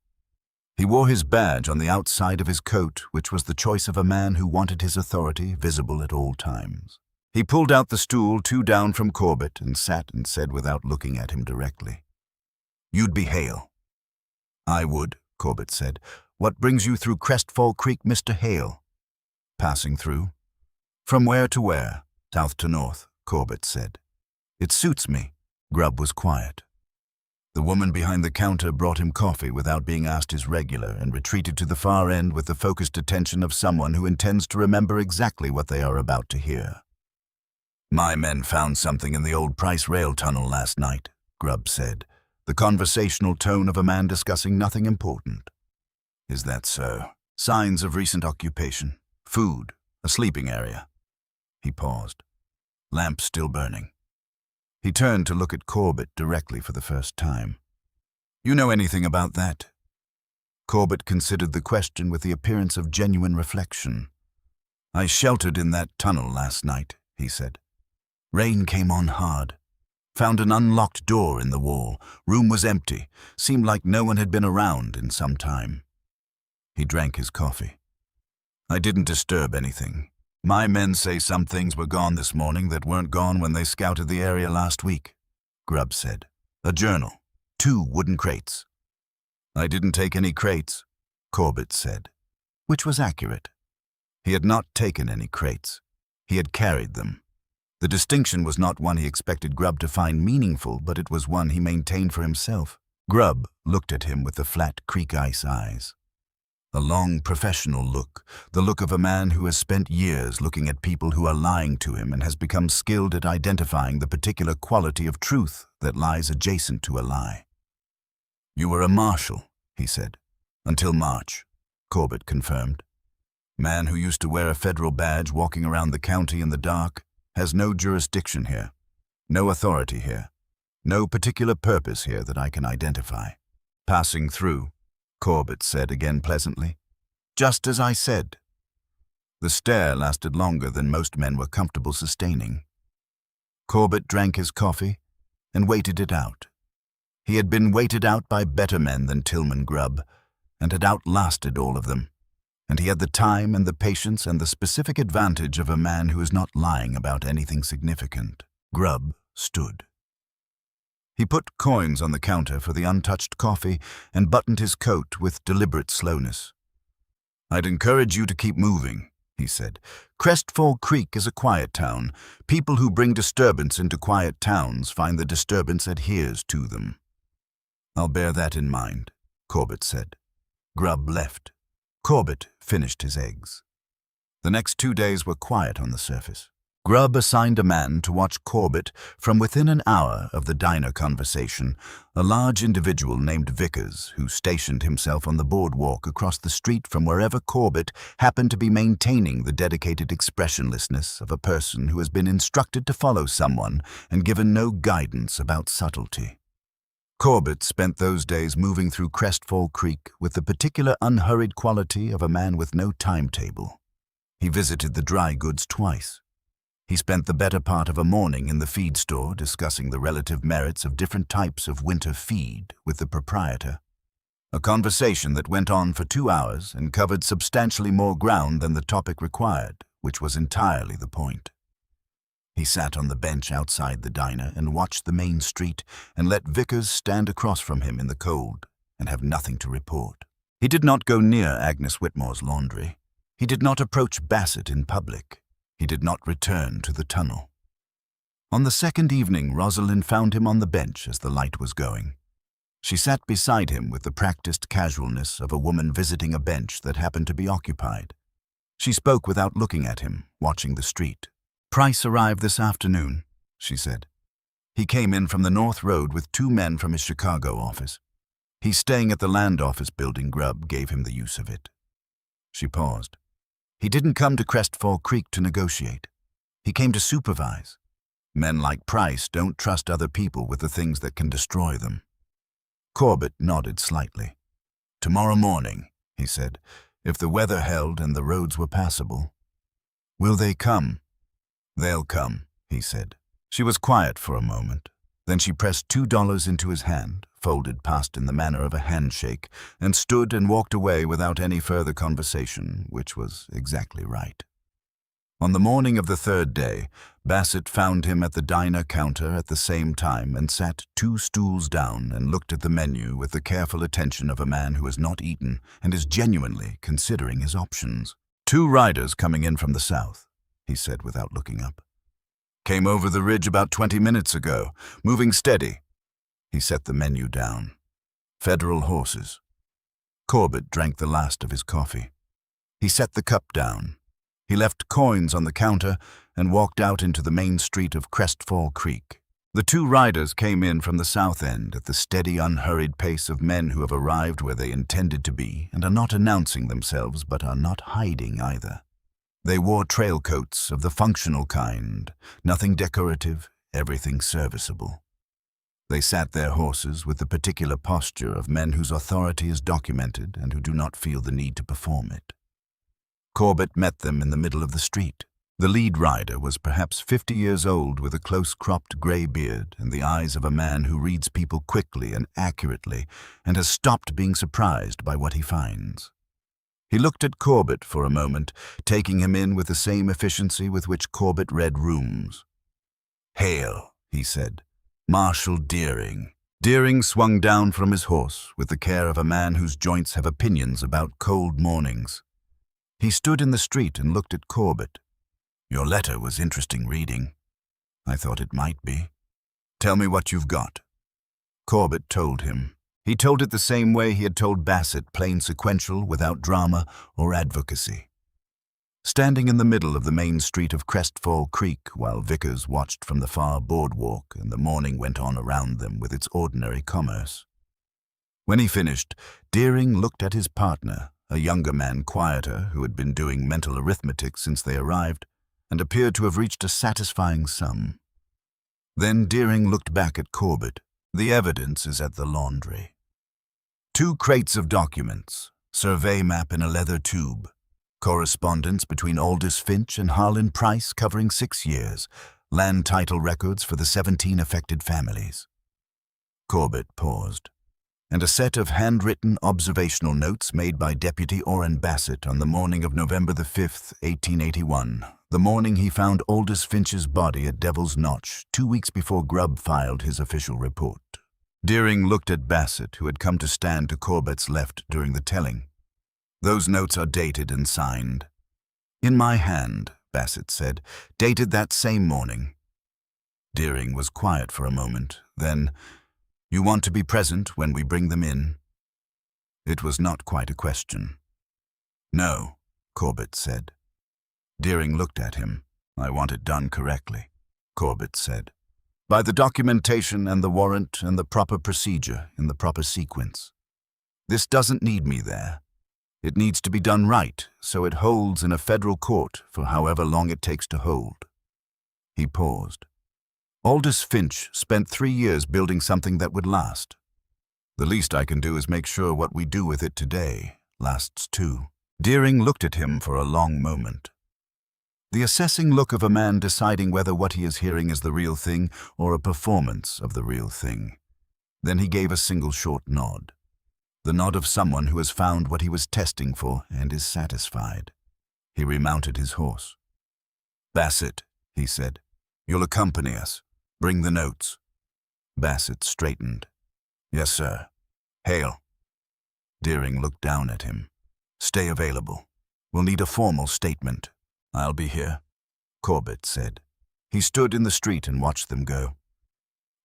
He wore his badge on the outside of his coat, which was the choice of a man who wanted his authority visible at all times. He pulled out the stool 2 down from Corbett and sat and said without looking at him directly, "You'd be Hale." "I would," Corbett said. "What brings you through Crestfall Creek, Mr. Hale?" "Passing through." "From where to where?" "South to north," Corbett said. "It suits me." Grubb was quiet. The woman behind the counter brought him coffee without being asked his regular and retreated to the far end with the focused attention of someone who intends to remember exactly what they are about to hear. My men found something in the old Price rail tunnel last night, Grubb said, the conversational tone of a man discussing nothing important. Is that so? Signs of recent occupation. Food. A sleeping area. He paused. Lamp still burning. He turned to look at Corbett directly for the first time. You know anything about that? Corbett considered the question with the appearance of genuine reflection. I sheltered in that tunnel last night, he said. Rain came on hard. Found an unlocked door in the wall. Room was empty. Seemed like no one had been around in some time. He drank his coffee. I didn't disturb anything. My men say some things were gone this morning that weren't gone when they scouted the area last week, Grubb said. A journal. 2 wooden crates. I didn't take any crates, Corbett said, which was accurate. He had not taken any crates. He had carried them. The distinction was not one he expected Grubb to find meaningful, but it was one he maintained for himself. Grubb looked at him with the flat creek ice eyes. A long, professional look, the look of a man who has spent years looking at people who are lying to him and has become skilled at identifying the particular quality of truth that lies adjacent to a lie. You were a marshal, he said. Until March, Corbett confirmed. Man who used to wear a federal badge walking around the county in the dark has no jurisdiction here, no authority here, no particular purpose here that I can identify. Passing through, Corbett said again pleasantly. Just as I said. The stare lasted longer than most men were comfortable sustaining. Corbett drank his coffee and waited it out. He had been waited out by better men than Tillman Grubb, and had outlasted all of them, and he had the time and the patience and the specific advantage of a man who is not lying about anything significant. Grubb stood. He put coins on the counter for the untouched coffee and buttoned his coat with deliberate slowness. I'd encourage you to keep moving, he said. Crestfall Creek is a quiet town. People who bring disturbance into quiet towns find the disturbance adheres to them. I'll bear that in mind, Corbett said. Grubb left. Corbett finished his eggs. The next 2 days were quiet on the surface. Grubb assigned a man to watch Corbett from within an hour of the diner conversation, a large individual named Vickers, who stationed himself on the boardwalk across the street from wherever Corbett happened to be maintaining the dedicated expressionlessness of a person who has been instructed to follow someone and given no guidance about subtlety. Corbett spent those days moving through Crestfall Creek with the particular unhurried quality of a man with no timetable. He visited the dry goods twice. He spent the better part of a morning in the feed store discussing the relative merits of different types of winter feed with the proprietor. A conversation that went on for 2 hours and covered substantially more ground than the topic required, which was entirely the point. He sat on the bench outside the diner and watched the main street and let Vickers stand across from him in the cold and have nothing to report. He did not go near Agnes Whitmore's laundry. He did not approach Bassett in public. He did not return to the tunnel. On the second evening, Rosalind found him on the bench as the light was going. She sat beside him with the practiced casualness of a woman visiting a bench that happened to be occupied. She spoke without looking at him, watching the street. Price arrived this afternoon, she said. He came in from the North Road with 2 men from his Chicago office. He's staying at the land office building. Grubb gave him the use of it. She paused. He didn't come to Crestfall Creek to negotiate. He came to supervise. Men like Price don't trust other people with the things that can destroy them. Corbett nodded slightly. Tomorrow morning, he said, if the weather held and the roads were passable. Will they come? They'll come, he said. She was quiet for a moment. Then she pressed $2 into his hand, folded past in the manner of a handshake, and stood and walked away without any further conversation, which was exactly right. On the morning of the 3rd day, Bassett found him at the diner counter at the same time and sat 2 stools down and looked at the menu with the careful attention of a man who has not eaten and is genuinely considering his options. 2 riders coming in from the south, he said without looking up. Came over the ridge about 20 minutes ago, moving steady. He set the menu down. Federal horses. Corbett drank the last of his coffee. He set the cup down. He left coins on the counter and walked out into the main street of Crestfall Creek. The two riders came in from the south end at the steady, unhurried pace of men who have arrived where they intended to be and are not announcing themselves but are not hiding either. They wore trail coats of the functional kind, nothing decorative, everything serviceable. They sat their horses with the particular posture of men whose authority is documented and who do not feel the need to perform it. Corbett met them in the middle of the street. The lead rider was perhaps 50 years old with a close-cropped gray beard and the eyes of a man who reads people quickly and accurately and has stopped being surprised by what he finds. He looked at Corbett for a moment, taking him in with the same efficiency with which Corbett read rooms. "Hail," he said. "Marshal Deering." Deering swung down from his horse with the care of a man whose joints have opinions about cold mornings. He stood in the street and looked at Corbett. "Your letter was interesting reading." "I thought it might be." "Tell me what you've got." Corbett told him. He told it the same way he had told Bassett, plain sequential, without drama or advocacy. Standing in the middle of the main street of Crestfall Creek while Vickers watched from the far boardwalk and the morning went on around them with its ordinary commerce. When he finished, Deering looked at his partner, a younger man, quieter, who had been doing mental arithmetic since they arrived, and appeared to have reached a satisfying sum. Then Deering looked back at Corbett. "The evidence is at the laundry. 2 crates of documents, survey map in a leather tube, correspondence between Aldous Finch and Harlan Price covering 6 years, land title records for the 17 affected families." Corbett paused. "And a set of handwritten observational notes made by Deputy Orrin Bassett on the morning of November the 5th, 1881, the morning he found Aldous Finch's body at Devil's Notch, 2 weeks before Grubb filed his official report." Deering looked at Bassett, who had come to stand to Corbett's left during the telling. "Those notes are dated and signed." "In my hand," Bassett said, "dated that same morning." Deering was quiet for a moment, then, "You want to be present when we bring them in?" It was not quite a question. "No," Corbett said. Deering looked at him. "I want it done correctly," Corbett said. "By the documentation and the warrant and the proper procedure in the proper sequence. This doesn't need me there. It needs to be done right, so it holds in a federal court for however long it takes to hold." He paused. "Aldous Finch spent 3 years building something that would last. The least I can do is make sure what we do with it today lasts too." Deering looked at him for a long moment. The assessing look of a man deciding whether what he is hearing is the real thing or a performance of the real thing. Then he gave a single short nod. The nod of someone who has found what he was testing for and is satisfied. He remounted his horse. "Bassett," he said, "you'll accompany us. Bring the notes." Bassett straightened. "Yes, sir." "Hail." Deering looked down at him. "Stay available. We'll need a formal statement." "I'll be here," Corbett said. He stood in the street and watched them go.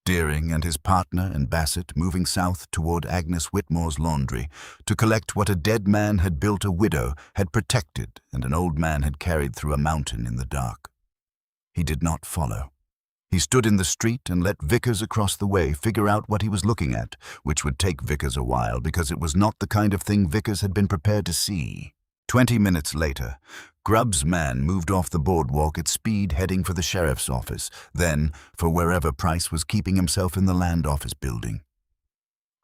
Deering and his partner and Bassett moving south toward Agnes Whitmore's laundry to collect what a dead man had built a widow, had protected, and an old man had carried through a mountain in the dark. He did not follow. He stood in the street and let Vickers across the way figure out what he was looking at, which would take Vickers a while because it was not the kind of thing Vickers had been prepared to see. 20 minutes later, Grubb's man moved off the boardwalk at speed heading for the sheriff's office, then for wherever Price was keeping himself in the land office building.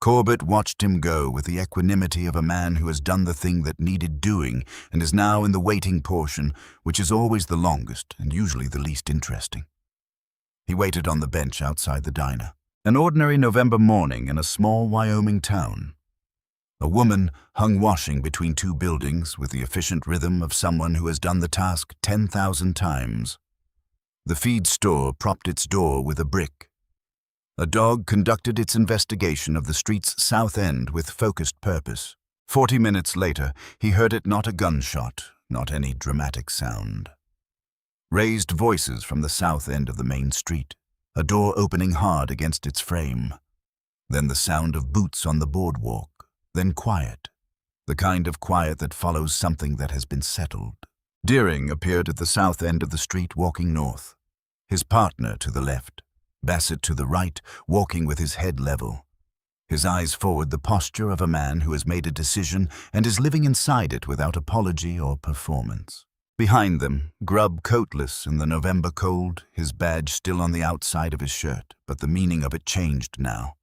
Corbett watched him go with the equanimity of a man who has done the thing that needed doing and is now in the waiting portion, which is always the longest and usually the least interesting. He waited on the bench outside the diner. An ordinary November morning in a small Wyoming town. A woman hung washing between 2 buildings with the efficient rhythm of someone who has done the task 10,000 times. The feed store propped its door with a brick. A dog conducted its investigation of the street's south end with focused purpose. 40 minutes later, he heard it not a gunshot, not any dramatic sound. Raised voices from the south end of the main street, a door opening hard against its frame. Then the sound of boots on the boardwalk. Then quiet, the kind of quiet that follows something that has been settled. Deering appeared at the south end of the street walking north, his partner to the left, Bassett to the right, walking with his head level. His eyes forward, the posture of a man who has made a decision and is living inside it without apology or performance. Behind them, Grubb coatless in the November cold, his badge still on the outside of his shirt, but the meaning of it changed now.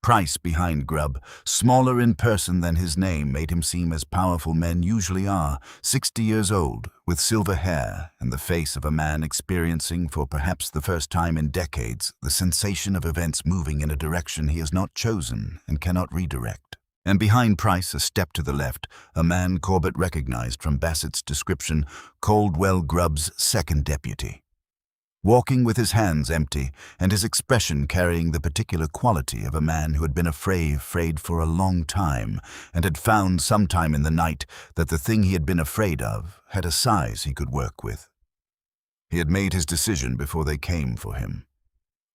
Price behind Grubb, smaller in person than his name, made him seem as powerful men usually are, 60 years old, with silver hair and the face of a man experiencing, for perhaps the first time in decades, the sensation of events moving in a direction he has not chosen and cannot redirect. And behind Price, a step to the left, a man Corbett recognized from Bassett's description, Caldwell Grubb's second deputy. Walking with his hands empty, and his expression carrying the particular quality of a man who had been afraid for a long time, and had found sometime in the night that the thing he had been afraid of had a size he could work with. He had made his decision before they came for him.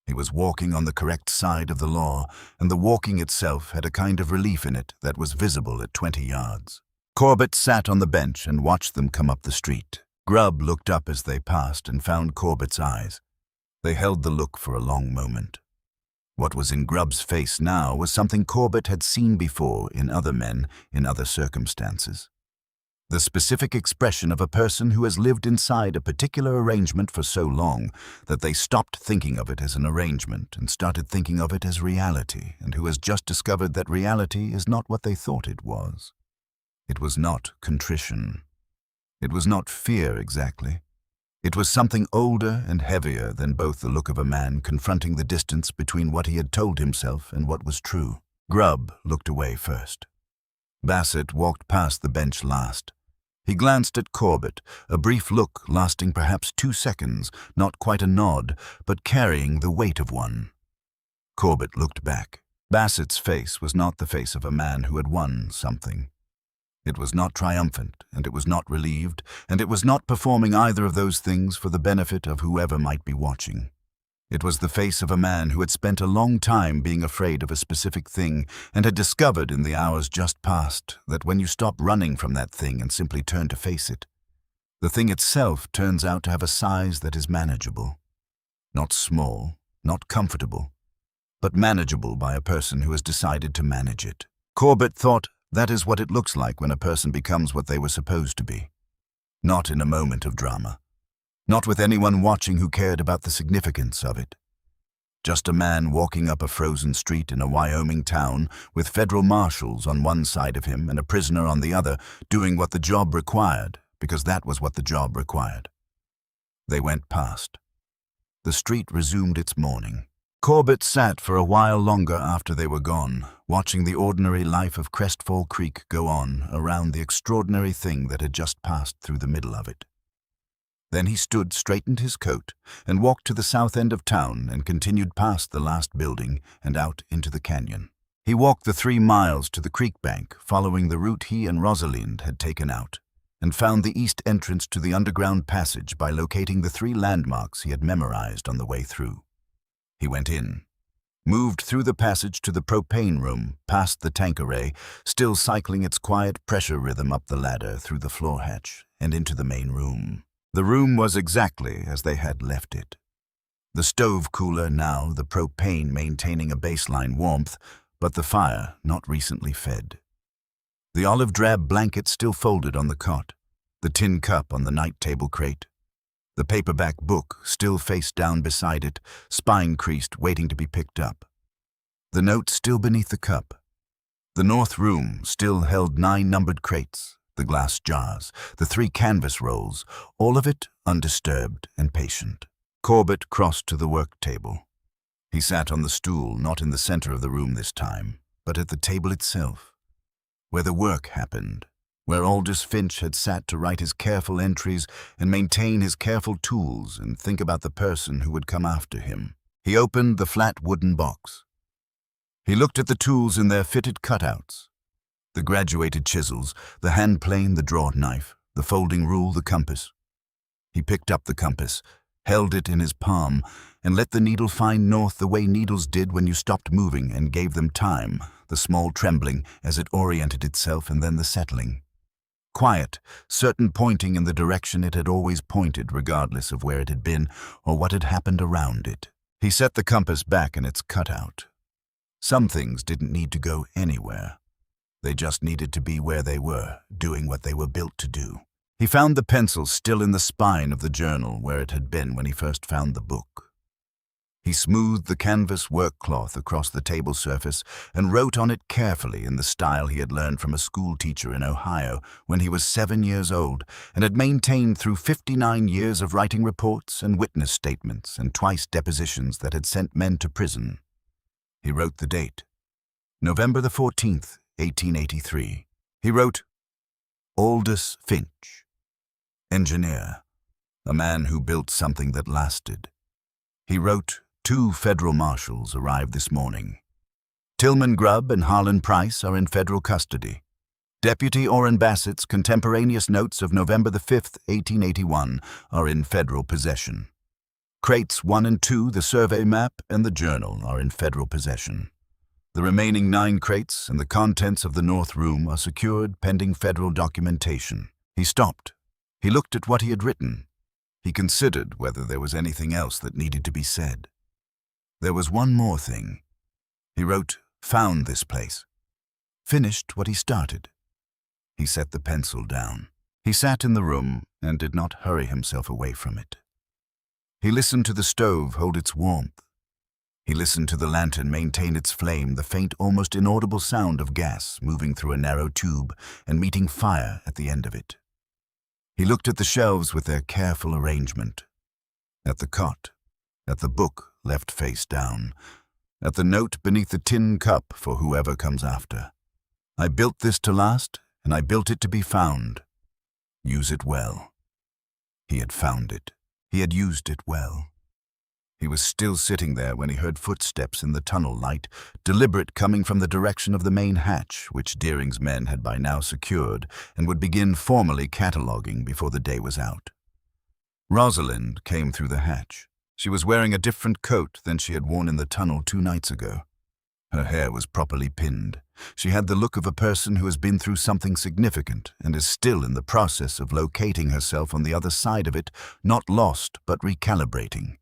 He was walking on the correct side of the law, and the walking itself had a kind of relief in it that was visible at 20 yards. Corbett sat on the bench and watched them come up the street. Grubb looked up as they passed and found Corbett's eyes. They held the look for a long moment. What was in Grubb's face now was something Corbett had seen before in other men in other circumstances. The specific expression of a person who has lived inside a particular arrangement for so long that they stopped thinking of it as an arrangement and started thinking of it as reality, and who has just discovered that reality is not what they thought it was. It was not contrition. It was not fear exactly. It was something older and heavier than both the look of a man confronting the distance between what he had told himself and what was true. Grubb looked away first. Bassett walked past the bench last. He glanced at Corbett, a brief look lasting perhaps 2 seconds, not quite a nod, but carrying the weight of one. Corbett looked back. Bassett's face was not the face of a man who had won something. It was not triumphant, and it was not relieved, and it was not performing either of those things for the benefit of whoever might be watching. It was the face of a man who had spent a long time being afraid of a specific thing and had discovered in the hours just past that when you stop running from that thing and simply turn to face it, the thing itself turns out to have a size that is manageable. Not small, not comfortable, but manageable by a person who has decided to manage it. Corbett thought, that is what it looks like when a person becomes what they were supposed to be. Not in a moment of drama. Not with anyone watching who cared about the significance of it. Just a man walking up a frozen street in a Wyoming town with federal marshals on one side of him and a prisoner on the other, doing what the job required, because that was what the job required. They went past. The street resumed its morning. Corbett sat for a while longer after they were gone, watching the ordinary life of Crestfall Creek go on around the extraordinary thing that had just passed through the middle of it. Then he stood, straightened his coat, and walked to the south end of town and continued past the last building and out into the canyon. He walked the 3 miles to the creek bank, following the route he and Rosalind had taken out, and found the east entrance to the underground passage by locating the 3 landmarks he had memorized on the way through. He went in, moved through the passage to the propane room, past the tank array, still cycling its quiet pressure rhythm up the ladder through the floor hatch and into the main room. The room was exactly as they had left it. The stove cooler now, the propane maintaining a baseline warmth, but the fire not recently fed. The olive drab blanket still folded on the cot, the tin cup on the night table crate. The paperback book still face down beside it, spine creased, waiting to be picked up. The note still beneath the cup. The north room still held 9 numbered crates, the glass jars, the 3 canvas rolls, all of it undisturbed and patient. Corbett crossed to the work table. He sat on the stool, not in the center of the room this time, but at the table itself, where the work happened, where Aldous Finch had sat to write his careful entries and maintain his careful tools and think about the person who would come after him. He opened the flat wooden box. He looked at the tools in their fitted cutouts. The graduated chisels, the hand plane, the draw knife, the folding rule, the compass. He picked up the compass, held it in his palm, and let the needle find north the way needles did when you stopped moving and gave them time, the small trembling as it oriented itself and then the settling. quiet, certain, pointing in the direction it had always pointed regardless of where it had been or what had happened around it. He set the compass back in its cutout. Some things didn't need to go anywhere. They just needed to be where they were, doing what they were built to do. He found the pencil still in the spine of the journal where it had been when he first found the book. He smoothed the canvas work cloth across the table surface and wrote on it carefully in the style he had learned from a school teacher in Ohio when he was 7 years old and had maintained through 59 years of writing reports and witness statements and twice depositions that had sent men to prison. He wrote the date, November the 14th, 1883. He wrote, Aldous Finch, engineer, a man who built something that lasted. He wrote, 2 federal marshals arrived this morning. Tillman Grubb and Harlan Price are in federal custody. Deputy Orrin Bassett's contemporaneous notes of November the 5th, 1881 are in federal possession. Crates 1 and 2, the survey map, and the journal are in federal possession. The remaining 9 crates and the contents of the north room are secured pending federal documentation. He stopped. He looked at what he had written. He considered whether there was anything else that needed to be said. There was one more thing. He wrote, found this place. Finished what he started. He set the pencil down. He sat in the room and did not hurry himself away from it. He listened to the stove hold its warmth. He listened to the lantern maintain its flame, the faint, almost inaudible sound of gas moving through a narrow tube and meeting fire at the end of it. He looked at the shelves with their careful arrangement, at the cot, at the book left face down, at the note beneath the tin cup for whoever comes after. I built this to last, and I built it to be found. Use it well. He had found it. He had used it well. He was still sitting there when he heard footsteps in the tunnel light, deliberate, coming from the direction of the main hatch, which Deering's men had by now secured and would begin formally cataloguing before the day was out. Rosalind came through the hatch. She was wearing a different coat than she had worn in the tunnel 2 nights ago. Her hair was properly pinned. She had the look of a person who has been through something significant and is still in the process of locating herself on the other side of it, not lost but recalibrating.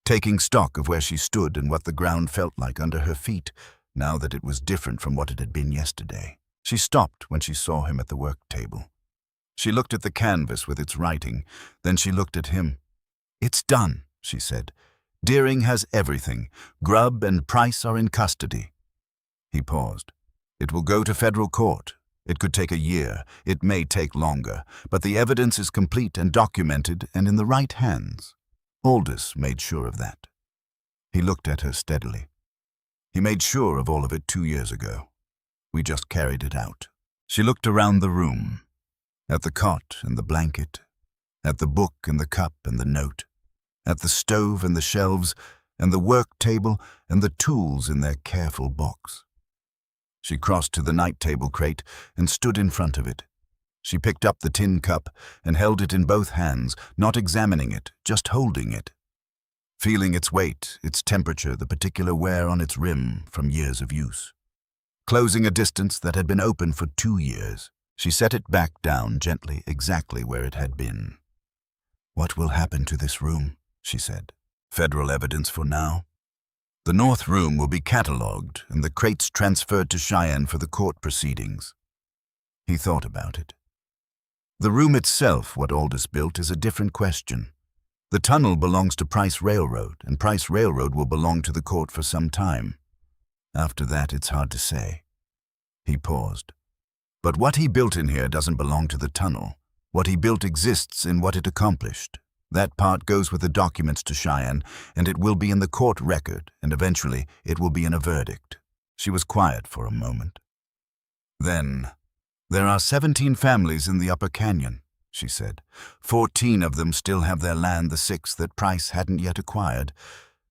Taking stock of where she stood and what the ground felt like under her feet, now that it was different from what it had been yesterday. She stopped when she saw him at the work table. She looked at the canvas with its writing, then she looked at him. It's done, she said. Deering has everything. Grubb and Price are in custody. He paused. It will go to federal court. It could take a year. It may take longer. But the evidence is complete and documented and in the right hands. Aldous made sure of that. He looked at her steadily. He made sure of all of it 2 years ago. We just carried it out. She looked around the room, at the cot and the blanket, at the book and the cup and the note, at the stove and the shelves and the work table and the tools in their careful box. She crossed to the night table crate and stood in front of it. She picked up the tin cup and held it in both hands, not examining it, just holding it. Feeling its weight, its temperature, the particular wear on its rim from years of use. Closing a distance that had been open for 2 years, she set it back down gently, exactly where it had been. What will happen to this room? She said. Federal evidence for now. The north room will be catalogued and the crates transferred to Cheyenne for the court proceedings. He thought about it. The room itself, what Aldous built, is a different question. The tunnel belongs to Price Railroad, and Price Railroad will belong to the court for some time. After that, it's hard to say. He paused. But what he built in here doesn't belong to the tunnel. What he built exists in what it accomplished. That part goes with the documents to Cheyenne, and it will be in the court record, and eventually it will be in a verdict. She was quiet for a moment. Then, there are 17 families in the Upper Canyon, she said. 14 of them still have their land, the 6 that Price hadn't yet acquired.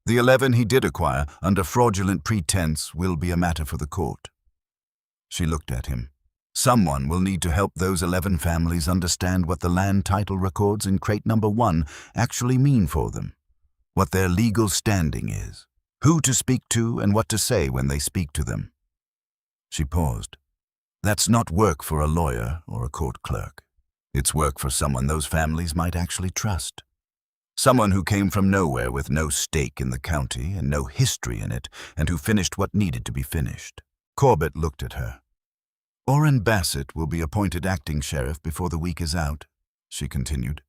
The 11 he did acquire, under fraudulent pretense, will be a matter for the court. She looked at him. Someone will need to help those 11 families understand what the land title records in crate number 1 actually mean for them, what their legal standing is, who to speak to and what to say when they speak to them. She paused. That's not work for a lawyer or a court clerk. It's work for someone those families might actually trust. Someone who came from nowhere with no stake in the county and no history in it, and who finished what needed to be finished. Corbett looked at her. Orrin Bassett will be appointed acting sheriff before the week is out, she continued.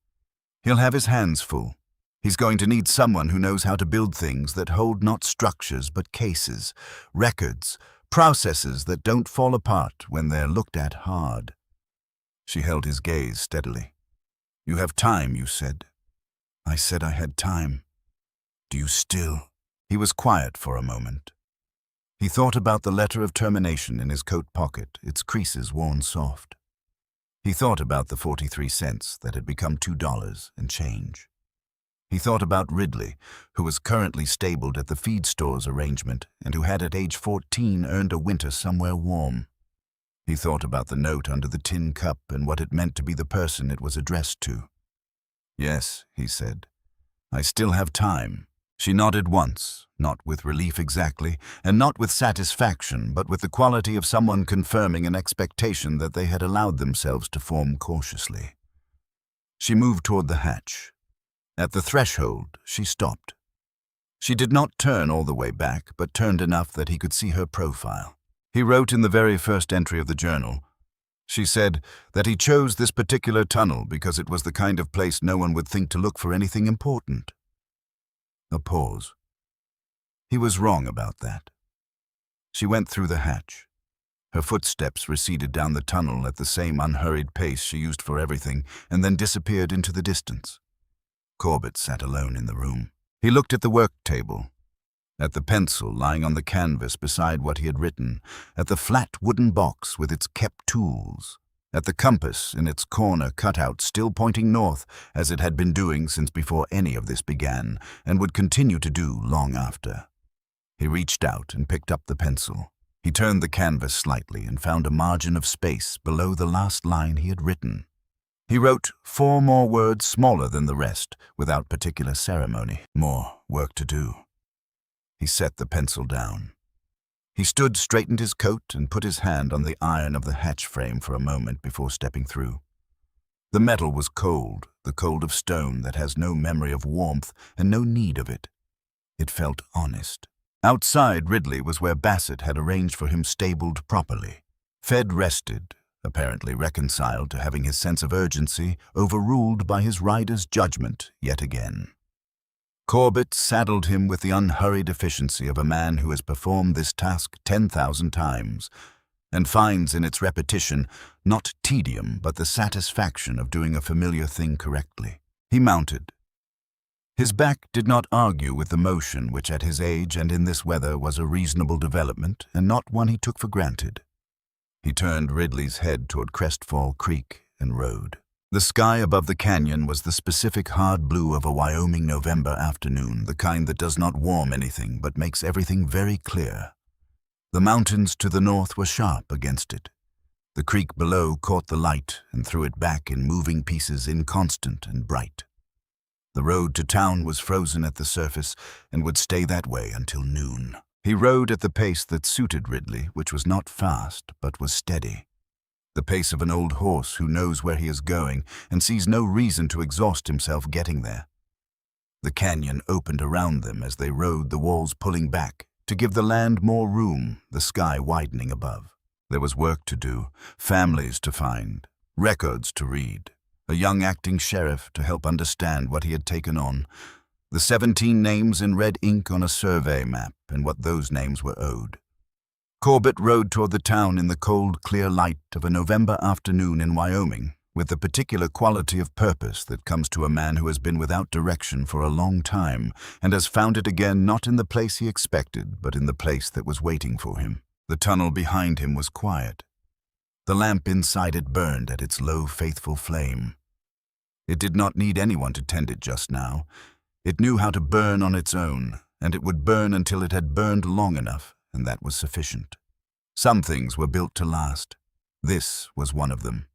He'll have his hands full. He's going to need someone who knows how to build things that hold not structures but cases, records, processes that don't fall apart when they're looked at hard. She held his gaze steadily. You have time, you said. I said I had time. Do you still? He was quiet for a moment. He thought about the letter of termination in his coat pocket, its creases worn soft. He thought about the 43 cents that had become $2 and change. He thought about Ridley, who was currently stabled at the feed stores arrangement and who had at age 14 earned a winter somewhere warm. He thought about the note under the tin cup and what it meant to be the person it was addressed to. Yes, he said. I still have time. She nodded once, not with relief exactly, and not with satisfaction, but with the quality of someone confirming an expectation that they had allowed themselves to form cautiously. She moved toward the hatch. At the threshold, she stopped. She did not turn all the way back, but turned enough that he could see her profile. He wrote in the very first entry of the journal. She said that he chose this particular tunnel because it was the kind of place no one would think to look for anything important. A pause. He was wrong about that. She went through the hatch. Her footsteps receded down the tunnel at the same unhurried pace she used for everything, and then disappeared into the distance. Corbett sat alone in the room. He looked at the work table, at the pencil lying on the canvas beside what he had written, at the flat wooden box with its kept tools, at the compass in its corner cutout still pointing north as it had been doing since before any of this began, and would continue to do long after. He reached out and picked up the pencil. He turned the canvas slightly and found a margin of space below the last line he had written. He wrote 4 more words smaller than the rest, without particular ceremony. More work to do. He set the pencil down. He stood, straightened his coat, and put his hand on the iron of the hatch frame for a moment before stepping through. The metal was cold, the cold of stone that has no memory of warmth and no need of it. It felt honest. Outside Ridley was where Bassett had arranged for him stabled properly. Fed rested, apparently reconciled to having his sense of urgency overruled by his rider's judgment yet again. Corbett saddled him with the unhurried efficiency of a man who has performed this task 10,000 times, and finds in its repetition not tedium but the satisfaction of doing a familiar thing correctly. He mounted. His back did not argue with the motion which at his age and in this weather was a reasonable development and not one he took for granted. He turned Ridley's head toward Crestfall Creek and rode. The sky above the canyon was the specific hard blue of a Wyoming November afternoon, the kind that does not warm anything but makes everything very clear. The mountains to the north were sharp against it. The creek below caught the light and threw it back in moving pieces inconstant and bright. The road to town was frozen at the surface and would stay that way until noon. He rode at the pace that suited Ridley, which was not fast but was steady. The pace of an old horse who knows where he is going and sees no reason to exhaust himself getting there. The canyon opened around them as they rode, the walls pulling back to give the land more room, the sky widening above. There was work to do, families to find, records to read, a young acting sheriff to help understand what he had taken on, the 17 names in red ink on a survey map and what those names were owed. Corbett rode toward the town in the cold, clear light of a November afternoon in Wyoming, with the particular quality of purpose that comes to a man who has been without direction for a long time and has found it again not in the place he expected, but in the place that was waiting for him. The tunnel behind him was quiet. The lamp inside it burned at its low, faithful flame. It did not need anyone to tend it just now. It knew how to burn on its own, and it would burn until it had burned long enough, and that was sufficient. Some things were built to last. This was one of them.